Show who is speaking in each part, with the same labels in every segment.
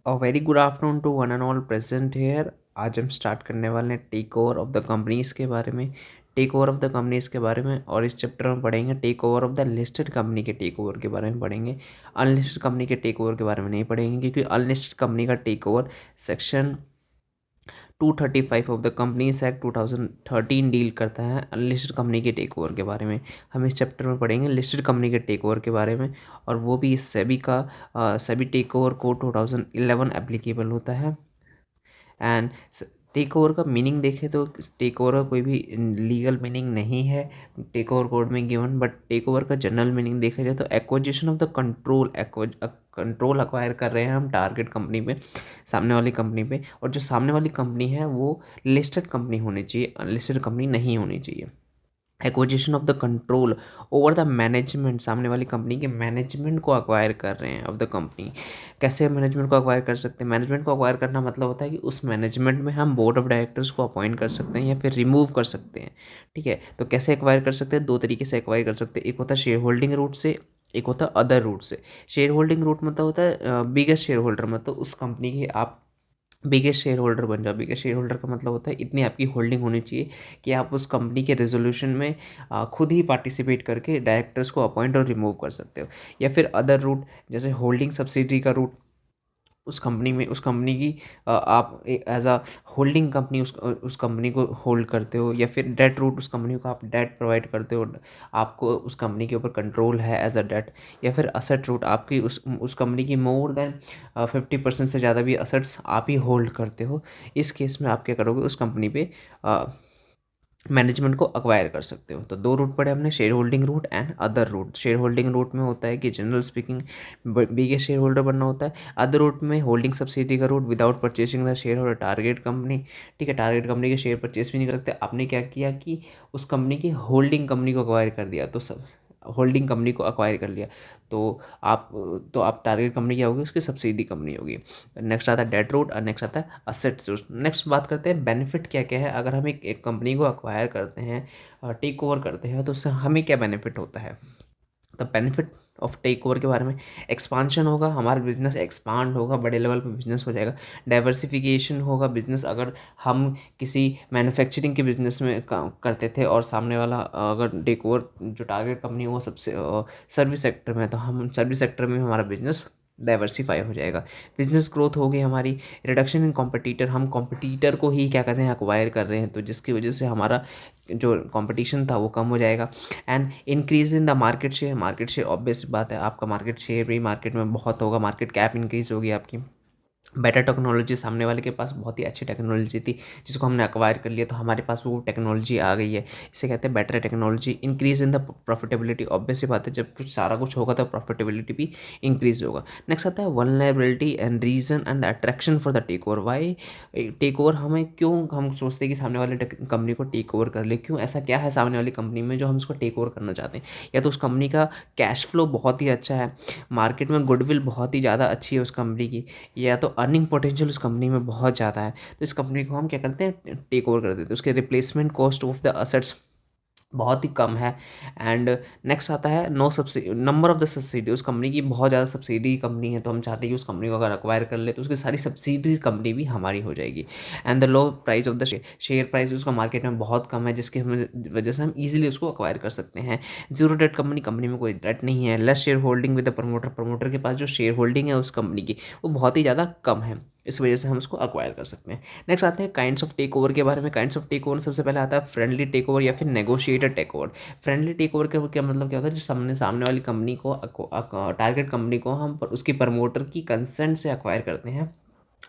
Speaker 1: A very good afternoon to one and all present here. आज हम start करने वाले हैं take over of the companies के बारे में। Take over of the companies के बारे में, और इस चैप्टर में पढ़ेंगे take over of the listed company के टेक ओवर के बारे में पढ़ेंगे। अनलिस्टेड कंपनी के टेक ओवर के बारे में नहीं पढ़ेंगे, क्योंकि अनलिस्टेड कंपनी का takeover section 235 of the companies Act 2013 डील करता है अनलिस्टेड कंपनी के टेक ओवर के बारे में। हम इस चैप्टर में पढ़ेंगे लिस्टेड कंपनी के टेक ओवर के बारे में, और वो भी सेबी का SEBI take over code 2011 applicable होता है। एंड टेक ओवर का मीनिंग देखें तो टेक ओवर का कोई भी लीगल मीनिंग नहीं है टेक ओवर कोड में गिवन, बट टेक ओवर का जनरल मीनिंग देखा जाए तो acquisition of the control, control acquire कर रहे हैं हम टारगेट कंपनी पे, सामने वाली कंपनी पे, और जो सामने वाली कंपनी है वो लिस्टेड कंपनी होनी चाहिए, अनलिस्टेड कंपनी नहीं होनी चाहिए। Acquisition of the control over the management, सामने वाली कंपनी के मैनेजमेंट को अक्वायर कर रहे हैं ऑफ द कंपनी। कैसे मैनेजमेंट को अक्वायर कर सकते हैं? मैनेजमेंट को अक्वायर करना मतलब होता है कि उस मैनेजमेंट में हम बोर्ड ऑफ डायरेक्टर्स को अपॉइंट कर सकते हैं या फिर रिमूव कर सकते हैं। ठीक है, तो कैसे एक्वायर कर सकते हैं? दो तरीके से एक्वायर कर सकते हैं। एक होता है शेयर होल्डिंग रूट से, एक होता है अदर रूट से। शेयर होल्डिंग रूट मतलब होता है बिगेस्ट शेयर होल्डर, मतलब उस कंपनी के आप बिगेस्ट शेयर होल्डर बन जाओ। बिगेस्ट शेयर होल्डर का मतलब होता है इतनी आपकी होल्डिंग होनी चाहिए कि आप उस कंपनी के रेजोल्यूशन में खुद ही पार्टिसिपेट करके डायरेक्टर्स को अपॉइंट और रिमूव कर सकते हो। या फिर अदर रूट, जैसे होल्डिंग सब्सिडरी का रूट, उस कंपनी में उस कंपनी की आप एज अ होल्डिंग कंपनी उस कंपनी को होल्ड करते हो। या फिर डेट रूट, उस कंपनी को आप डेट प्रोवाइड करते हो, आपको उस कंपनी के ऊपर कंट्रोल है एज अ डेट। या फिर असेट रूट, आपकी उस कंपनी की मोर देन 50% से ज़्यादा भी असेट्स आप ही होल्ड करते हो। इस केस में आप क्या करोगे? उस कंपनी पे मैनेजमेंट को अक्वायर कर सकते हो। तो दो रूट पढ़े हमने, share holding route and other route. Share holding route में होता है कि general speaking biggest share holder बनना होता है। अदर रूट में होल्डिंग सब्सिडी का route, without purchasing the share holder target company. ठीक है, टारगेट कंपनी के शेयर परचेस भी नहीं कर सकते। आपने क्या किया कि उस कंपनी की होल्डिंग कंपनी को अक्वायर कर दिया, तो सब होल्डिंग कंपनी को अक्वायर कर लिया, तो आप टारगेट कंपनी क्या होगी? उसकी सब्सिडी कंपनी होगी। नेक्स्ट आता है डेट रूट, और नेक्स्ट आता है असेट्स रूट। नेक्स्ट बात करते हैं बेनिफिट क्या क्या है अगर हम एक कंपनी को अक्वायर करते हैं, टेक ओवर करते हैं, तो उससे हमें क्या बेनिफिट होता है? The benefit of take over के बारे में, एक्सपांशन होगा, हमारा बिजनेस एक्सपांड होगा, बड़े लेवल पे बिजनेस हो जाएगा। डाइवर्सिफिकेशन होगा बिजनेस, अगर हम किसी मैन्युफैक्चरिंग के बिजनेस में काम करते थे और सामने वाला अगर टेक ओवर जो टारगेट कंपनी हो सबसे सर्विस सेक्टर में, तो हम सर्विस सेक्टर में हमारा बिजनेस डाइवर्सिफाई हो जाएगा। बिजनेस ग्रोथ होगी हमारी। रिडक्शन इन कॉम्पिटिटर, हम कॉम्पिटिटर को ही क्या कर रहे हैं? एक्वायर कर रहे हैं, तो जिसकी वजह से हमारा जो कंपटीशन था वो कम हो जाएगा। And increase in the market share, market share obvious बात है, आपका मार्केट शेयर भी मार्केट में बहुत होगा, मार्केट कैप इंक्रीज होगी आपकी। बेटर टेक्नोलॉजी, सामने वाले के पास बहुत ही अच्छी टेक्नोलॉजी थी जिसको हमने अक्वायर कर लिया, तो हमारे पास वो टेक्नोलॉजी आ गई है, इसे कहते हैं better technology. Increase in the profitability, obvious सी बात है, जब कुछ सारा कुछ होगा तो प्रॉफिटेबिलिटी भी इंक्रीज होगा। नेक्स्ट आता है vulnerability and reason and attraction for the take over. Why take over, हमें क्यों हम सोचते हैं कि सामने वाले कंपनी को टेक ओवर कर ले? क्यों? ऐसा क्या है सामने वाली कंपनी में जो हम उसको टेक ओवर करना चाहते हैं? या तो उस कंपनी का कैश फ्लो बहुत ही अच्छा है, मार्केट में गुडविल बहुत ही ज़्यादा अच्छी है उस कंपनी की, या तो अर्निंग पोटेंशियल उस कंपनी में बहुत ज़्यादा है, तो इस कंपनी को हम क्या करते हैं? टेक ओवर कर देते हैं। उसके replacement cost of the assets बहुत ही कम है। एंड नेक्स्ट आता है no subsidy, number of the subsidy, उस कंपनी की बहुत ज़्यादा सब्सिडी कंपनी है, तो हम चाहते हैं कि उस कंपनी को अगर अक्वायर कर ले तो उसकी सारी सब्सिडी कंपनी भी हमारी हो जाएगी। And the low price of the share price उसका मार्केट में बहुत कम है, जिसकी वजह से हम इजीली उसको अक्वायर कर सकते हैं। जीरो डेट कंपनी, कंपनी में कोई डेट नहीं है। Less share holding with the promoter, promoter के पास जो शेयर होल्डिंग है उस कंपनी की वो बहुत ही ज़्यादा कम है, इस वजह से हम उसको अक्वायर कर सकते हैं। नेक्स्ट आते हैं काइंड्स ऑफ टेक ओवर के बारे में। काइंड्स ऑफ टेक ओवर सबसे पहले आता है फ्रेंडली टेक ओवर या फिर negotiated take over. Friendly take over का क्या मतलब क्या होता है? जो सामने वाली कंपनी को, टारगेट कंपनी को हम उसकी प्रमोटर की कंसेंट से अक्वायर करते हैं,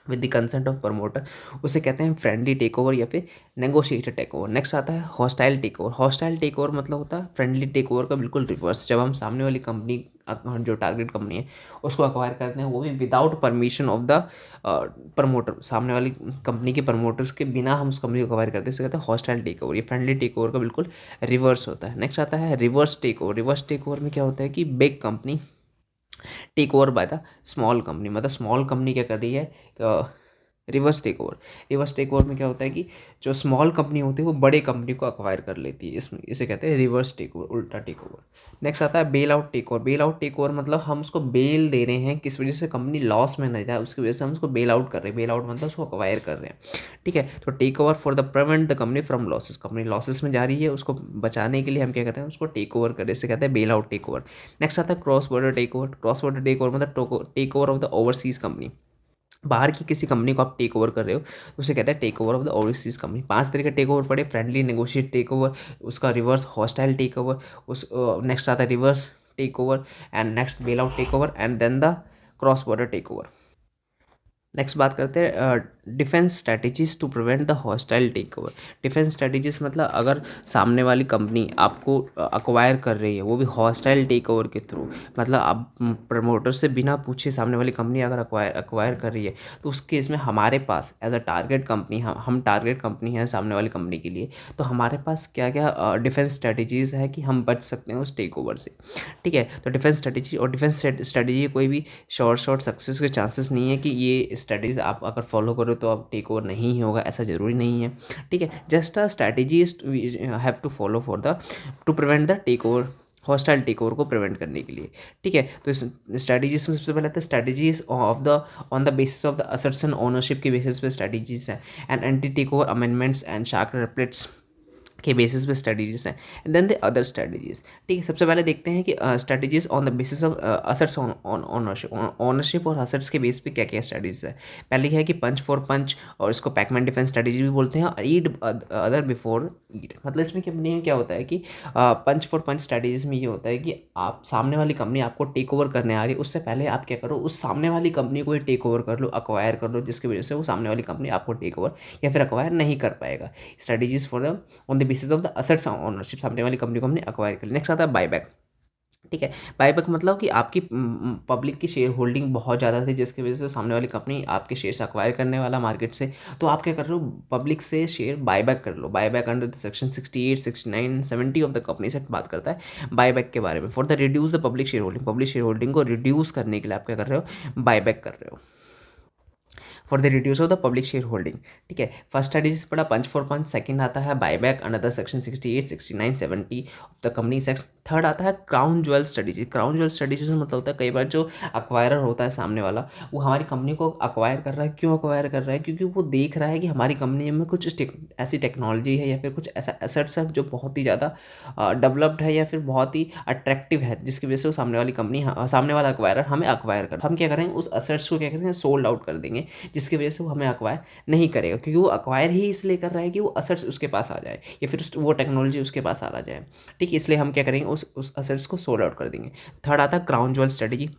Speaker 1: with the consent of promoter, उसे कहते हैं फ्रेंडली टेक ओवर या फिर नेगोशिएटेड टेक ओवर। नेक्स्ट आता है hostile take over. Hostile take over मतलब होता है फ्रेंडली टेक ओवर का बिल्कुल रिवर्स, जब हम सामने वाली कंपनी जो टारगेट कंपनी है उसको अक्वायर करते हैं, वो भी without permission of the promoter, सामने वाली कंपनी के प्रमोटर्स के बिना हम उस कंपनी को अक्वायर करते हैं, इसे कहते हैं हॉस्टाइल टेक ओवर। ये फ्रेंडली टेक ओवर का बिल्कुल रिवर्स होता है। नेक्स्ट आता है reverse take over. Reverse take over में क्या होता है कि big company take over by the small company, मतलब स्मॉल कंपनी क्या कर रही है? रिवर्स टेक ओवर में क्या होता है कि जो स्मॉल कंपनी होती है वो बड़े कंपनी को अक्वायर कर लेती है, इसमें इसे कहते हैं रिवर्स टेक ओवर, उल्टा टेक ओवर। नेक्स्ट आता है bail out take over. Bail out take over मतलब हम उसको बेल दे रहे हैं, किस वजह से कंपनी लॉस में नहीं जाए उसकी वजह से हम उसको बेल आउट कर रहे हैं। बेल आउट मतलब उसको अक्वायर कर रहे हैं, ठीक है। तो take over for the prevent the company from losses, company losses में जा रही है उसको बचाने के लिए हम क्या करते हैं, उसको टेक ओवर करें, इसे कहते हैं bail out take over. Next आता है cross border take over. Cross border take over मतलब take over of the overseas company, बाहर की किसी कंपनी को आप टेक ओवर कर रहे हो तो उसे कहते हैं take over of the overseas company. 5 तरह के टेक ओवर पड़े, फ्रेंडली नेगोशिएट टेक ओवर, उसका रिवर्स हॉस्टाइल टेक ओवर, उस नेक्स्ट आता है reverse take over, and next bail out take over, and then the cross border take over. Next बात करते हैं defence strategies to prevent the hostile take over. Defence strategies मतलब अगर सामने वाली कंपनी आपको अक्वायर कर रही है वो भी हॉस्टाइल टेक ओवर के थ्रू, मतलब आप प्रमोटर से बिना पूछे सामने वाली कंपनी अगर अक्वायर कर रही है तो उस केस में हमारे पास एज अ टारगेट कंपनी, हम टारगेट कंपनी हैं सामने वाली कंपनी के लिए, तो हमारे पास क्या क्या डिफेंस स्ट्रैटेजीज है कि हम बच सकते हैं उस टेक ओवर से, ठीक है। तो डिफेंस स्ट्रैटेजी और डिफेंस स्ट्रैटेजी कोई भी शॉर्ट सक्सेस के चांसेस नहीं है कि ये स्ट्रैटेजीज आप अगर फॉलो करो तो आप टेक ओवर नहीं होगा, ऐसा ज़रूरी नहीं है, ठीक है। Just a strategy have to follow for the to prevent the take over, hostile take over को प्रिवेंट करने के लिए, ठीक है। तो इस स्ट्रैटेजीज में सबसे पहले आता है strategies of the on the basis of the assets and ownership के बेसिस पे स्ट्रैटेजीज हैं, and anti take over amendments and shark repellents के बेसिस पे स्ट्रेटजीज हैं, and then the other strategies, ठीक है। सबसे पहले देखते हैं कि strategies on the basis of assets on ownership और असर्ट्स के बेस पे क्या क्या स्ट्रेटजीज है। पहली है कि पंच फॉर पंच, और इसको पैकमैन डिफेंस स्ट्रेटजी भी बोलते हैं, और ईट अदर बिफोर ईट, मतलब इसमें क्या होता है कि पंच फॉर पंच स्ट्रेटजीज में ये होता है कि आप सामने वाली कंपनी आपको टेक ओवर करने आ रही है, उससे पहले आप क्या करो, उस सामने वाली कंपनी को ही टेक ओवर कर लो, अक्वायर कर लो, जिसकी वजह से वो सामने वाली कंपनी आपको टेक ओवर या फिर अक्वायर नहीं कर पाएगा। Strategies for the on the basis of the assets ownership, सामने वाली कंपनी को हमने अक्वायर कर लिया। नेक्स्ट आता है बायबैक, ठीक है। बायबैक मतलब कि आपकी पब्लिक की शेयर होल्डिंग बहुत ज़्यादा थी जिसकी वजह से सामने वाली कंपनी आपके शेयर अक्वायर करने वाला मार्केट से, तो आप क्या कर रहे हो, पब्लिक से शेयर बायबैक कर लो। Buyback under the section 68, 69, 70 of the company act बात करता है बायबैक के बारे में। For the reduce the public share holding को रिड्यूस करने के लिए आप क्या कर रहे हो, बायबैक कर रहे हो, for the reduce of the public share holding, ठीक है। फर्स्ट स्ट्रेटेजी पड़ा पंच फॉर पंच, सेकंड आता है buyback under the section 68, 69, 70 of the company act. Third आता है crown jewel strategy. Crown jewel strategy मतलब होता है कई बार जो अक्वायरर होता है सामने वाला, वो हमारी कंपनी को अक्वायर कर रहा है। क्यों अक्वायर कर रहा है, क्योंकि वो देख रहा है कि हमारी कंपनी में कुछ ऐसी टेक्नोलॉजी है या फिर कुछ ऐसा एसेट्स है जो बहुत ही ज़्यादा डेवलप्ड है या फिर बहुत ही अट्रैक्टिव है, जिसकी वजह से वो सामने वाली कंपनी, सामने वाला अक्वायरर हमें अक्वायर कर, हम क्या करेंगे उस एसेट्स को क्या करेंगे, सोल्ड आउट कर देंगे, जिसकी वजह से वो हमें अक्वायर नहीं करेगा, क्योंकि वो अक्वायर ही इसलिए कर रहा है कि वो असेट्स उसके पास आ जाए या फिर वो टेक्नोलॉजी उसके पास आ जाए, ठीक है। इसलिए हम क्या करेंगे, उस असेट्स को सोल्ड आउट कर देंगे। थर्ड आता है crown jewel strategy.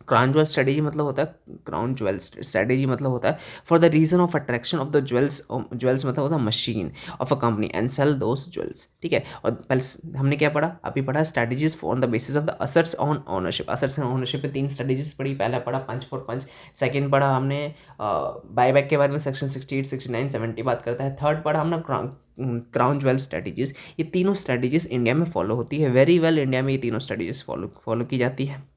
Speaker 1: Crown jewel strategy मतलब होता है, क्राउन ज्वेल स्ट्रेटेजी मतलब होता है for the reason of attraction of the jewels, jewels मतलब होता है machine of a company and sell those jewels, ठीक है। और पहले हमने क्या पढ़ा, अभी पढ़ा strategies on the basis of the assets on ownership. Assets on ownership पे 3 स्ट्रेटेजीज पढ़ी, पहला पढ़ा पंच फॉर पंच, सेकंड पढ़ा हमने बायबैक के बारे में सेक्शन 68, 69, 70 बात करता है, थर्ड पढ़ा हमने क्राउन ज्वेल स्ट्रेटेजीज। ये तीनों स्ट्रेटेजीज इंडिया में फॉलो होती है वेरी वेल, इंडिया में ये तीनों स्ट्रेटेजीज फॉलो की जाती है।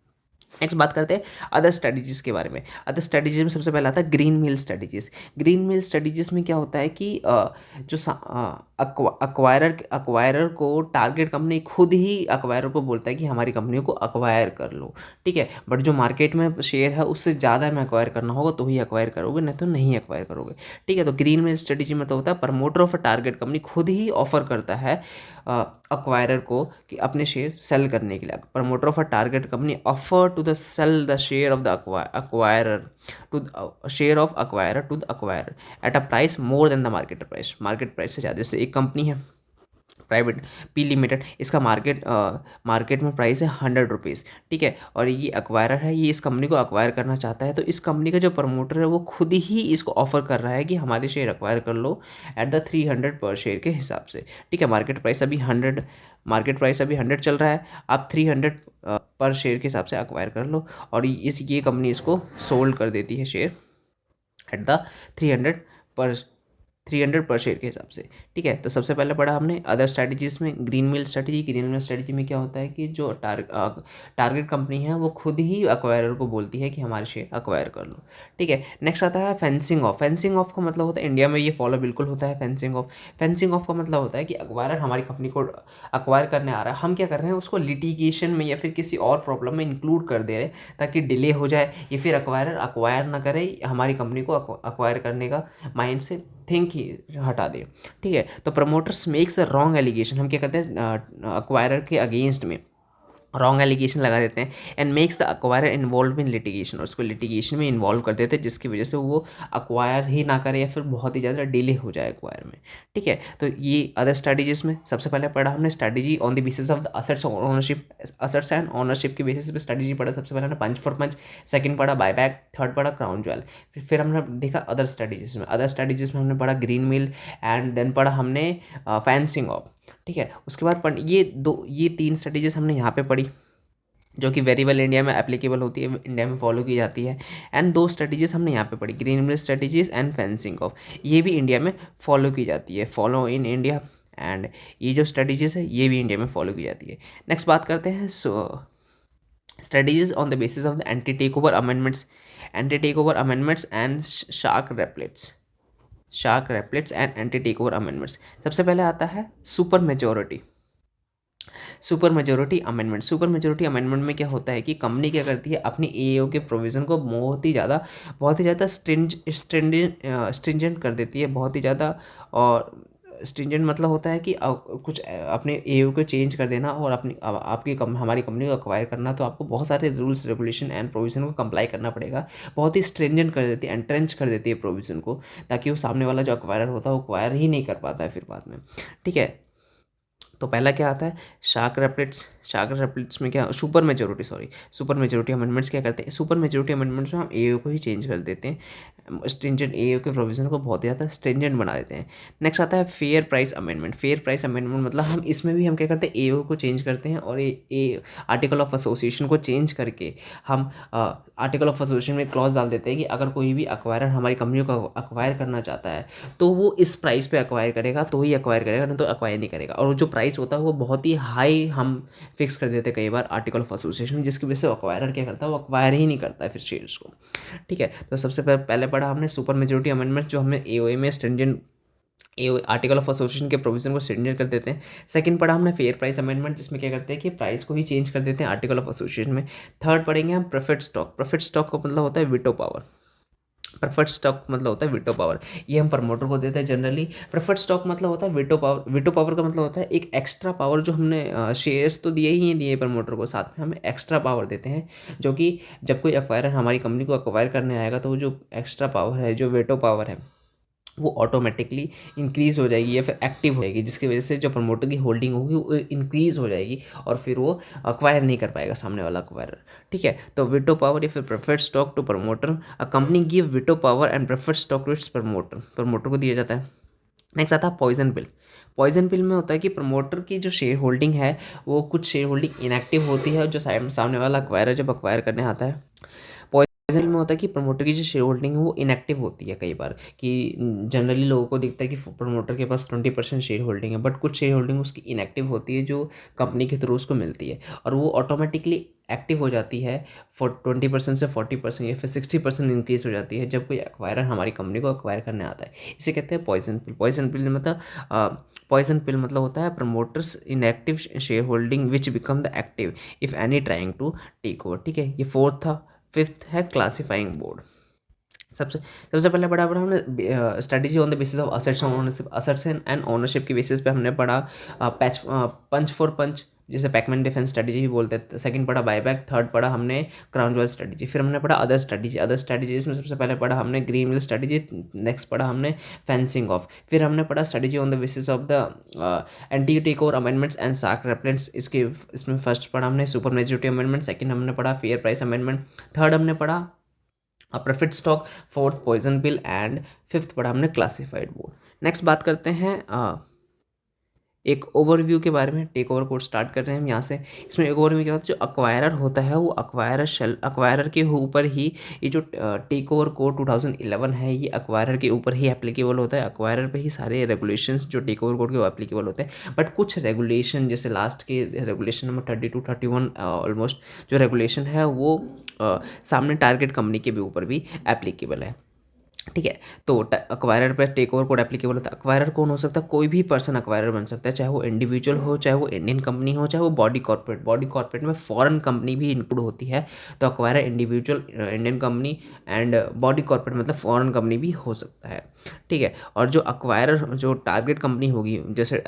Speaker 1: नेक्स्ट बात करते हैं अदर स्ट्रेटजीज के बारे में। अदर स्ट्रेटजीज में सबसे पहला आता है ग्रीन मिल स्ट्रेटजीज। ग्रीन मिल स्ट्रेटजीज में क्या होता है कि जो अक्वायरर को टारगेट कंपनी खुद ही अक्वायरर को बोलता है कि हमारी कंपनी को अक्वायर कर लो, ठीक है। बट जो मार्केट में शेयर है उससे ज़्यादा में अक्वायर करना होगा तो ही अक्वायर करोगे, नहीं तो नहीं अक्वायर करोगे, ठीक है। तो ग्रीन मिल स्ट्रेटजी में तो होता है promoter of a target company खुद ही ऑफर करता है अक्वायरर को कि अपने शेयर सेल करने के लिए। Promoter of a target company offer to the sell the share of the acquirer to share of acquirer to the acquirer at a price more than the market price, market price से ज़्यादा। जैसे एक company है private P limited, इसका market में price है 100 rupees, ठीक है। और ये अक्वायरर है, ये इस कंपनी को अक्वायर करना चाहता है, तो इस कंपनी का जो प्रमोटर है वो खुद ही इसको ऑफर कर रहा है कि हमारे शेयर अक्वायर कर लो एट द 300 पर शेयर के हिसाब से, ठीक है। मार्केट प्राइस अभी 100 चल रहा है, आप 300 पर शेयर के हिसाब से अक्वायर कर लो, और ये कंपनी इसको सोल्ड कर देती है शेयर एट द 300 पर 300 पर शेयर के हिसाब से। ठीक है, तो सबसे पहले पढ़ा हमने अदर स्ट्रैटेजीज में ग्रीन मिल स्ट्रैटेजी। ग्रीन मिल स्ट्रैटेजी में क्या होता है कि जो टारगेट कंपनी है वो खुद ही अक्वायरर को बोलती है कि हमारे शेयर अक्वायर कर लो। ठीक है, नेक्स्ट आता है फेंसिंग ऑफ। फेंसिंग ऑफ का मतलब होता है, इंडिया में ये फॉलो बिल्कुल होता है फेंसिंग ऑफ। फेंसिंग ऑफ का मतलब होता है कि अक्वायरर हमारी कंपनी को अक्वायर करने आ रहा है, हम क्या कर रहे हैं उसको लिटिगेशन में या फिर किसी और प्रॉब्लम में इंक्लूड कर दे रहे हैं ताकि डिले हो जाए या फिर अक्वायरर अक्वायर ना करे, हमारी कंपनी को अक्वायर करने का माइंड से थिंक ही हटा दे। ठीक है, तो promoters makes a wrong allegation, हम क्या करते हैं अक्वायरर के अगेंस्ट में रॉन्ग एलिगेशन लगा देते हैं and makes the acquire involve in litigation, और उसको लिटिगेशन में इन्वॉल्व कर देते हैं जिसकी वजह से वो अक्वायर ही ना करे या फिर बहुत ही ज़्यादा डिले हो जाए अक्वायर में। ठीक है, तो ये अदर स्ट्रैटेजीज में सबसे पहले पढ़ा हमने strategy on the basis of the assets ownership, assets and ownership के बेसिस पे स्ट्रैटेजी पढ़ा। सबसे पहले हमने पंच फॉर पंच, सेकंड पढ़ा बायबैक, थर्ड पढ़ा क्राउन ज्वेल। फिर हमने देखा अदर स्ट्रैटेजीज में। अदर स्ट्रैटेजीज में हमने पढ़ा ग्रीन मिल एंड देन पढ़ा हमने फैंसिंग ऑफ। ठीक है, उसके बाद ये तीन स्ट्रैटेजीज हमने यहाँ पे पढ़ी जो कि वेरी वेल इंडिया में एप्लीकेबल होती है, इंडिया में फॉलो की जाती है। एंड दो स्ट्रेटजीज हमने यहाँ पे पढ़ी, green mill strategies and fencing of, ये भी इंडिया में फॉलो की जाती है, फॉलो इन इंडिया। एंड ये जो स्ट्रेटजीज है ये भी इंडिया में फॉलो की जाती है। नेक्स्ट बात करते हैं strategies on the basis of the anti take over amendments, anti take over amendments and shark repellents and anti take over amendments. सबसे पहले आता है super majority. Super majority amendment. Super majority amendment में क्या होता है कि कंपनी क्या करती है अपनी एओ के प्रोविज़न को बहुत ही ज़्यादा स्ट्रिंजेंट कर देती है, बहुत ही ज़्यादा। और स्ट्रिंजेंट मतलब होता है कि कुछ अपने एओ को चेंज कर देना और हमारी कंपनी को अक्वायर करना, तो आपको बहुत सारे रूल्स रेगुलेशन एंड प्रोविज़न को कंप्लाई करना पड़ेगा। बहुत ही स्ट्रिंजेंट कर देती है, एंट्रेंच कर देती है प्रोविज़न को, ताकि वो सामने वाला जो अक्वायर होता है वो अक्वायर ही नहीं कर पाता है फिर बाद में। ठीक है, तो पहला क्या आता है शार्क रेपलेट्स। शार्क रेपलेट्स में क्या सुपर मेजोरिटी अमेंडमेंट्स क्या करते हैं, सुपर मेजोरिटी अमेंडमेंट्स में हम एओ को ही चेंज कर देते हैं, स्ट्रिंजेंट एओ के प्रोविजन को बहुत ज़्यादा स्ट्रिंजेंट बना देते हैं। नेक्स्ट आता है fair price amendment. Fair price amendment मतलब हम इसमें भी हम क्या करते हैं एओ को चेंज करते हैं और ए आर्टिकल ऑफ एसोसिएशन को चेंज करके हम आर्टिकल ऑफ एसोसिएशन में क्लॉज डाल देते हैं कि अगर कोई भी अक्वायरर हमारी कंपनी को अक्वायर करना चाहता है तो वो इस प्राइस पे अक्वायर करेगा, तो ही अक्वायर करेगा, नहीं तो अक्वायर नहीं करेगा। और जो प्राइस होता है वो बहुत ही हाई हम फिक्स कर देते हैं कई बार आर्टिकल ऑफ एसोसिएशन में, जिसकी वजह से अक्वायरर क्या करता है वो अक्वायर ही नहीं करता है फिर शेयर्स को। ठीक है, तो सबसे पहले पढ़ा हमने सुपर मेजोरिटी अमेंडमेंट जो हमें एओए में स्ट्रिंजेंट आर्टिकल ऑफ एसोसिएशन के प्रोविजन को स्ट्रिंजेंट कर देते हैं। सेकंड पढ़ा हमने फेयर प्राइस अमेंडमेंट जिसमें क्या करते हैं कि प्राइस को ही चेंज कर देते हैं आर्टिकल ऑफ एसोसिएशन में। थर्ड पढ़ेंगे हम प्रेफर्ड स्टॉक। प्रेफर्ड स्टॉक का मतलब होता है विटो पावर। प्रेफर्ड स्टॉक मतलब होता है विटो पावर, ये हम प्रमोटर को देते हैं जनरली। प्रेफर्ड स्टॉक मतलब होता है विटो पावर। विटो पावर का मतलब होता है एक एक्स्ट्रा पावर जो हमने शेयर्स तो दिए ही दिए प्रमोटर को, साथ में हमें एक्स्ट्रा पावर देते हैं, जो कि जब कोई एक्वायरर हमारी कंपनी को एक्वायर करने आएगा तो वो जो एक्स्ट्रा पावर है, जो वेटो पावर है, वो ऑटोमेटिकली इंक्रीज़ हो जाएगी या फिर एक्टिव हो जाएगी, जिसकी वजह से जो प्रमोटर की होल्डिंग होगी वो इंक्रीज़ हो जाएगी और फिर वो अक्वायर नहीं कर पाएगा सामने वाला अक्वायरर। ठीक है, तो विटो पावर या फिर preferred stock to promoter, a company give veto power and preferred stock to its promoter, promoter को दिया जाता है। नेक्स्ट आता है पॉइजन पिल। पॉइजन पिल में होता है कि प्रमोटर की जो शेयर होल्डिंग है वो कुछ शेयर होल्डिंग इनएक्टिव होती है, जो सामने वाला अक्वायरर जब अक्वायर करने आता है। पॉइजन में होता है कि प्रमोटर की जो शेयर होल्डिंग है वो इनएक्टिव होती है कई बार, कि जनरली लोगों को दिखता है कि प्रमोटर के पास 20% शेयर होल्डिंग है, बट कुछ शेयर होल्डिंग उसकी इनएक्टिव होती है जो कंपनी के थ्रू उसको मिलती है, और वो ऑटोमेटिकली एक्टिव हो जाती है 20% से 40% या फिर 60% इंक्रीज हो जाती है जब कोई एक्वायरर हमारी कंपनी को एक्वायर करने आता है। इसे कहते हैं पॉइजन पिल। पॉइजन पिल मतलब होता है promoters inactive share holding which become the active if any trying to take over. ठीक है, ये फोर्थ था। फिफ्थ है क्लासिफाइंग बोर्ड। सबसे सबसे पहले पढ़ा हमने strategy on the basis of assets and ownership की बेसिस पे हमने पढ़ा पंच फॉर पंच, जिसे पैकमैन डिफेंस स्ट्रेटेजी भी बोलते हैं। सेकंड पढ़ा बायबैक, थर्ड पढ़ा हमने क्राउन ज्वेल स्ट्रेटेजी। फिर हमने पढ़ा अदर स्ट्रेटेजीज में सबसे पहले पढ़ा हमने ग्रीन मिल स्ट्रेटेजी, नेक्स्ट पढ़ा हमने फेंसिंग ऑफ। फिर हमने पढ़ा strategy on the basis of the anti take over amendments and shark repellents. इसमें फर्स्ट पढ़ा हमने सुपर मेजोरिटी अमेंडमेंट, सेकंड हमने पढ़ा फेयर प्राइस अमेंडमेंट, थर्ड हमने पढ़ा preferred stock, fourth poison pill and fifth पढ़ा हमने क्लासिफाइड बोर्ड। नेक्स्ट बात करते हैं एक ओवरव्यू के बारे में टेक ओवर कोड स्टार्ट कर रहे हैं हम यहाँ से। इसमें एक ओवरव्यू क्या होता है, जो अक्वायरर होता है वो अक्वायरर के ऊपर ही ये जो टेक ओवर कोड 2011 है ये अक्वायरर के ऊपर ही एप्लीकेबल होता है। अक्वायरर पे ही सारे रेगुलेशंस जो टेक ओवर कोड के वो एप्लीकेबल होते हैं। बट कुछ रेगुलेशन जैसे लास्ट के रेगुलेशन नंबर 32-31 ऑलमोस्ट जो रेगुलेशन है वो सामने टारगेट कंपनी के भी ऊपर भी एप्लीकेबल है। ठीक है, तो अक्वायरर पे टेक ओवर कोड एप्लीकेबल होता है। अक्वायरर कौन हो सकता है, कोई भी पर्सन अक्वायरर बन सकता है, चाहे वो इंडिविजुअल हो, चाहे वो इंडियन कंपनी हो, चाहे वो बॉडी कॉर्पोरेट में फॉरेन कंपनी भी इंक्लूड होती है। तो acquirer individual, Indian company and body corporate मतलब फॉरेन कंपनी भी हो सकता है। ठीक है, और जो अक्वायरर जो टारगेट कंपनी होगी, जैसे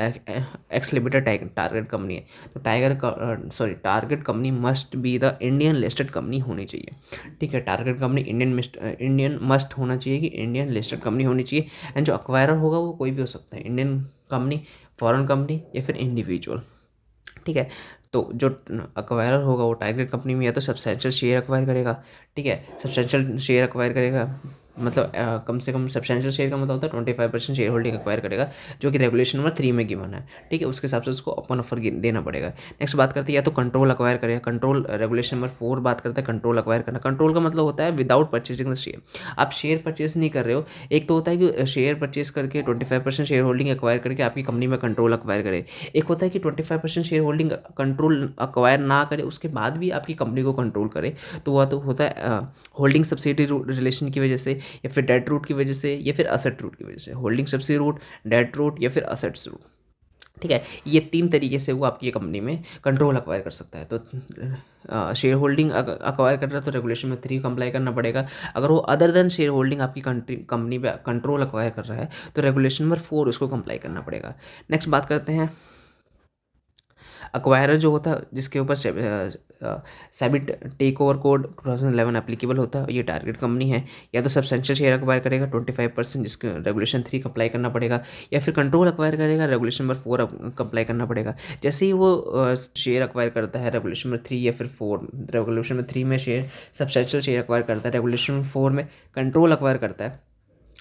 Speaker 1: एक्स लिमिटेड टारगेट कंपनी है, तो target company must be the Indian listed company होनी चाहिए। ठीक है, टारगेट कंपनी इंडियन मस्ट होना चाहिए कि इंडियन लिस्टेड कंपनी होनी चाहिए। एंड जो अक्वायरर होगा वो कोई भी हो सकता है, इंडियन कंपनी, फॉरेन कंपनी या फिर इंडिविजुअल। ठीक है, तो जो अक्वायरर होगा वो टारगेट कंपनी में या तो सब्सटेंशियल शेयर अक्वायर करेगा। ठीक है, सब्सटेंशियल शेयर अक्वायर करेगा मतलब कम से कम सब्सटेंशियल शेयर का मतलब होता है 25% शेयर होल्डिंग एक्वायर करेगा, जो कि रेगुलेशन नंबर 3 में गिवन है। ठीक है, उसके हिसाब से उसको ओपन ऑफर देना पड़ेगा। नेक्स्ट बात करते हैं या तो कंट्रोल अक्वायर करेगा। कंट्रोल रेगुलेशन नंबर 4 बात करता है कंट्रोल अक्वायर करना। कंट्रोल का मतलब होता है विदाउट परचेजिंग द शेयर, आप शेयर परचेज नहीं कर रहे हो। एक तो होता है कि शेयर परचेज करके 25% शेयर होल्डिंग एक्वायर करके आपकी कंपनी में कंट्रोल अक्वायर करे। एक होता है कि 25% शेयर होल्डिंग कंट्रोल अक्वायर ना करे, उसके बाद भी आपकी कंपनी को कंट्रोल करे। तो वह तो होता है होल्डिंग सब्सिडी रिलेशन की वजह से, या फिर डेट रूट की वजह से, या फिर असेट रूट की वजह से। Holding subsidy route, debt route या फिर असेट्स रूट। ठीक है, ये 3 तरीके से वो आपकी कंपनी में कंट्रोल अक्वायर कर सकता है। तो शेयर होल्डिंग अक्वायर कर रहा है तो रेगुलेशन में 3 कंप्लाई करना पड़ेगा। अगर वो अदर देन शेयर होल्डिंग आपकी कंपनी पे कंट्रोल अक्वायर कर रहा है तो रेगुलेशन नंबर 4 उसको कंप्लाई करना पड़ेगा। नेक्स्ट बात करते हैं अक्वायरर जो होता है जिसके ऊपर SEBI take over code 2011 applicable होता है, ये टारगेट कंपनी है। या तो सब्सटेंशियल शेयर अक्वायर करेगा 25% जिसके रेगुलेशन 3 अप्लाई करना पड़ेगा, या फिर कंट्रोल अक्वायर करेगा रेगुलेशन नंबर 4 अप्लाई करना पड़ेगा। जैसे ही वो शेयर अक्वायर करता है रेगुलेशन नंबर 3 या फिर 4, रेगुलेशन नंबर 3 में शेयर सब्सटेंशियल शेयर अक्वायर करता है, रेगुलेशन नंबर 4 में कंट्रोल अक्वायर करता है,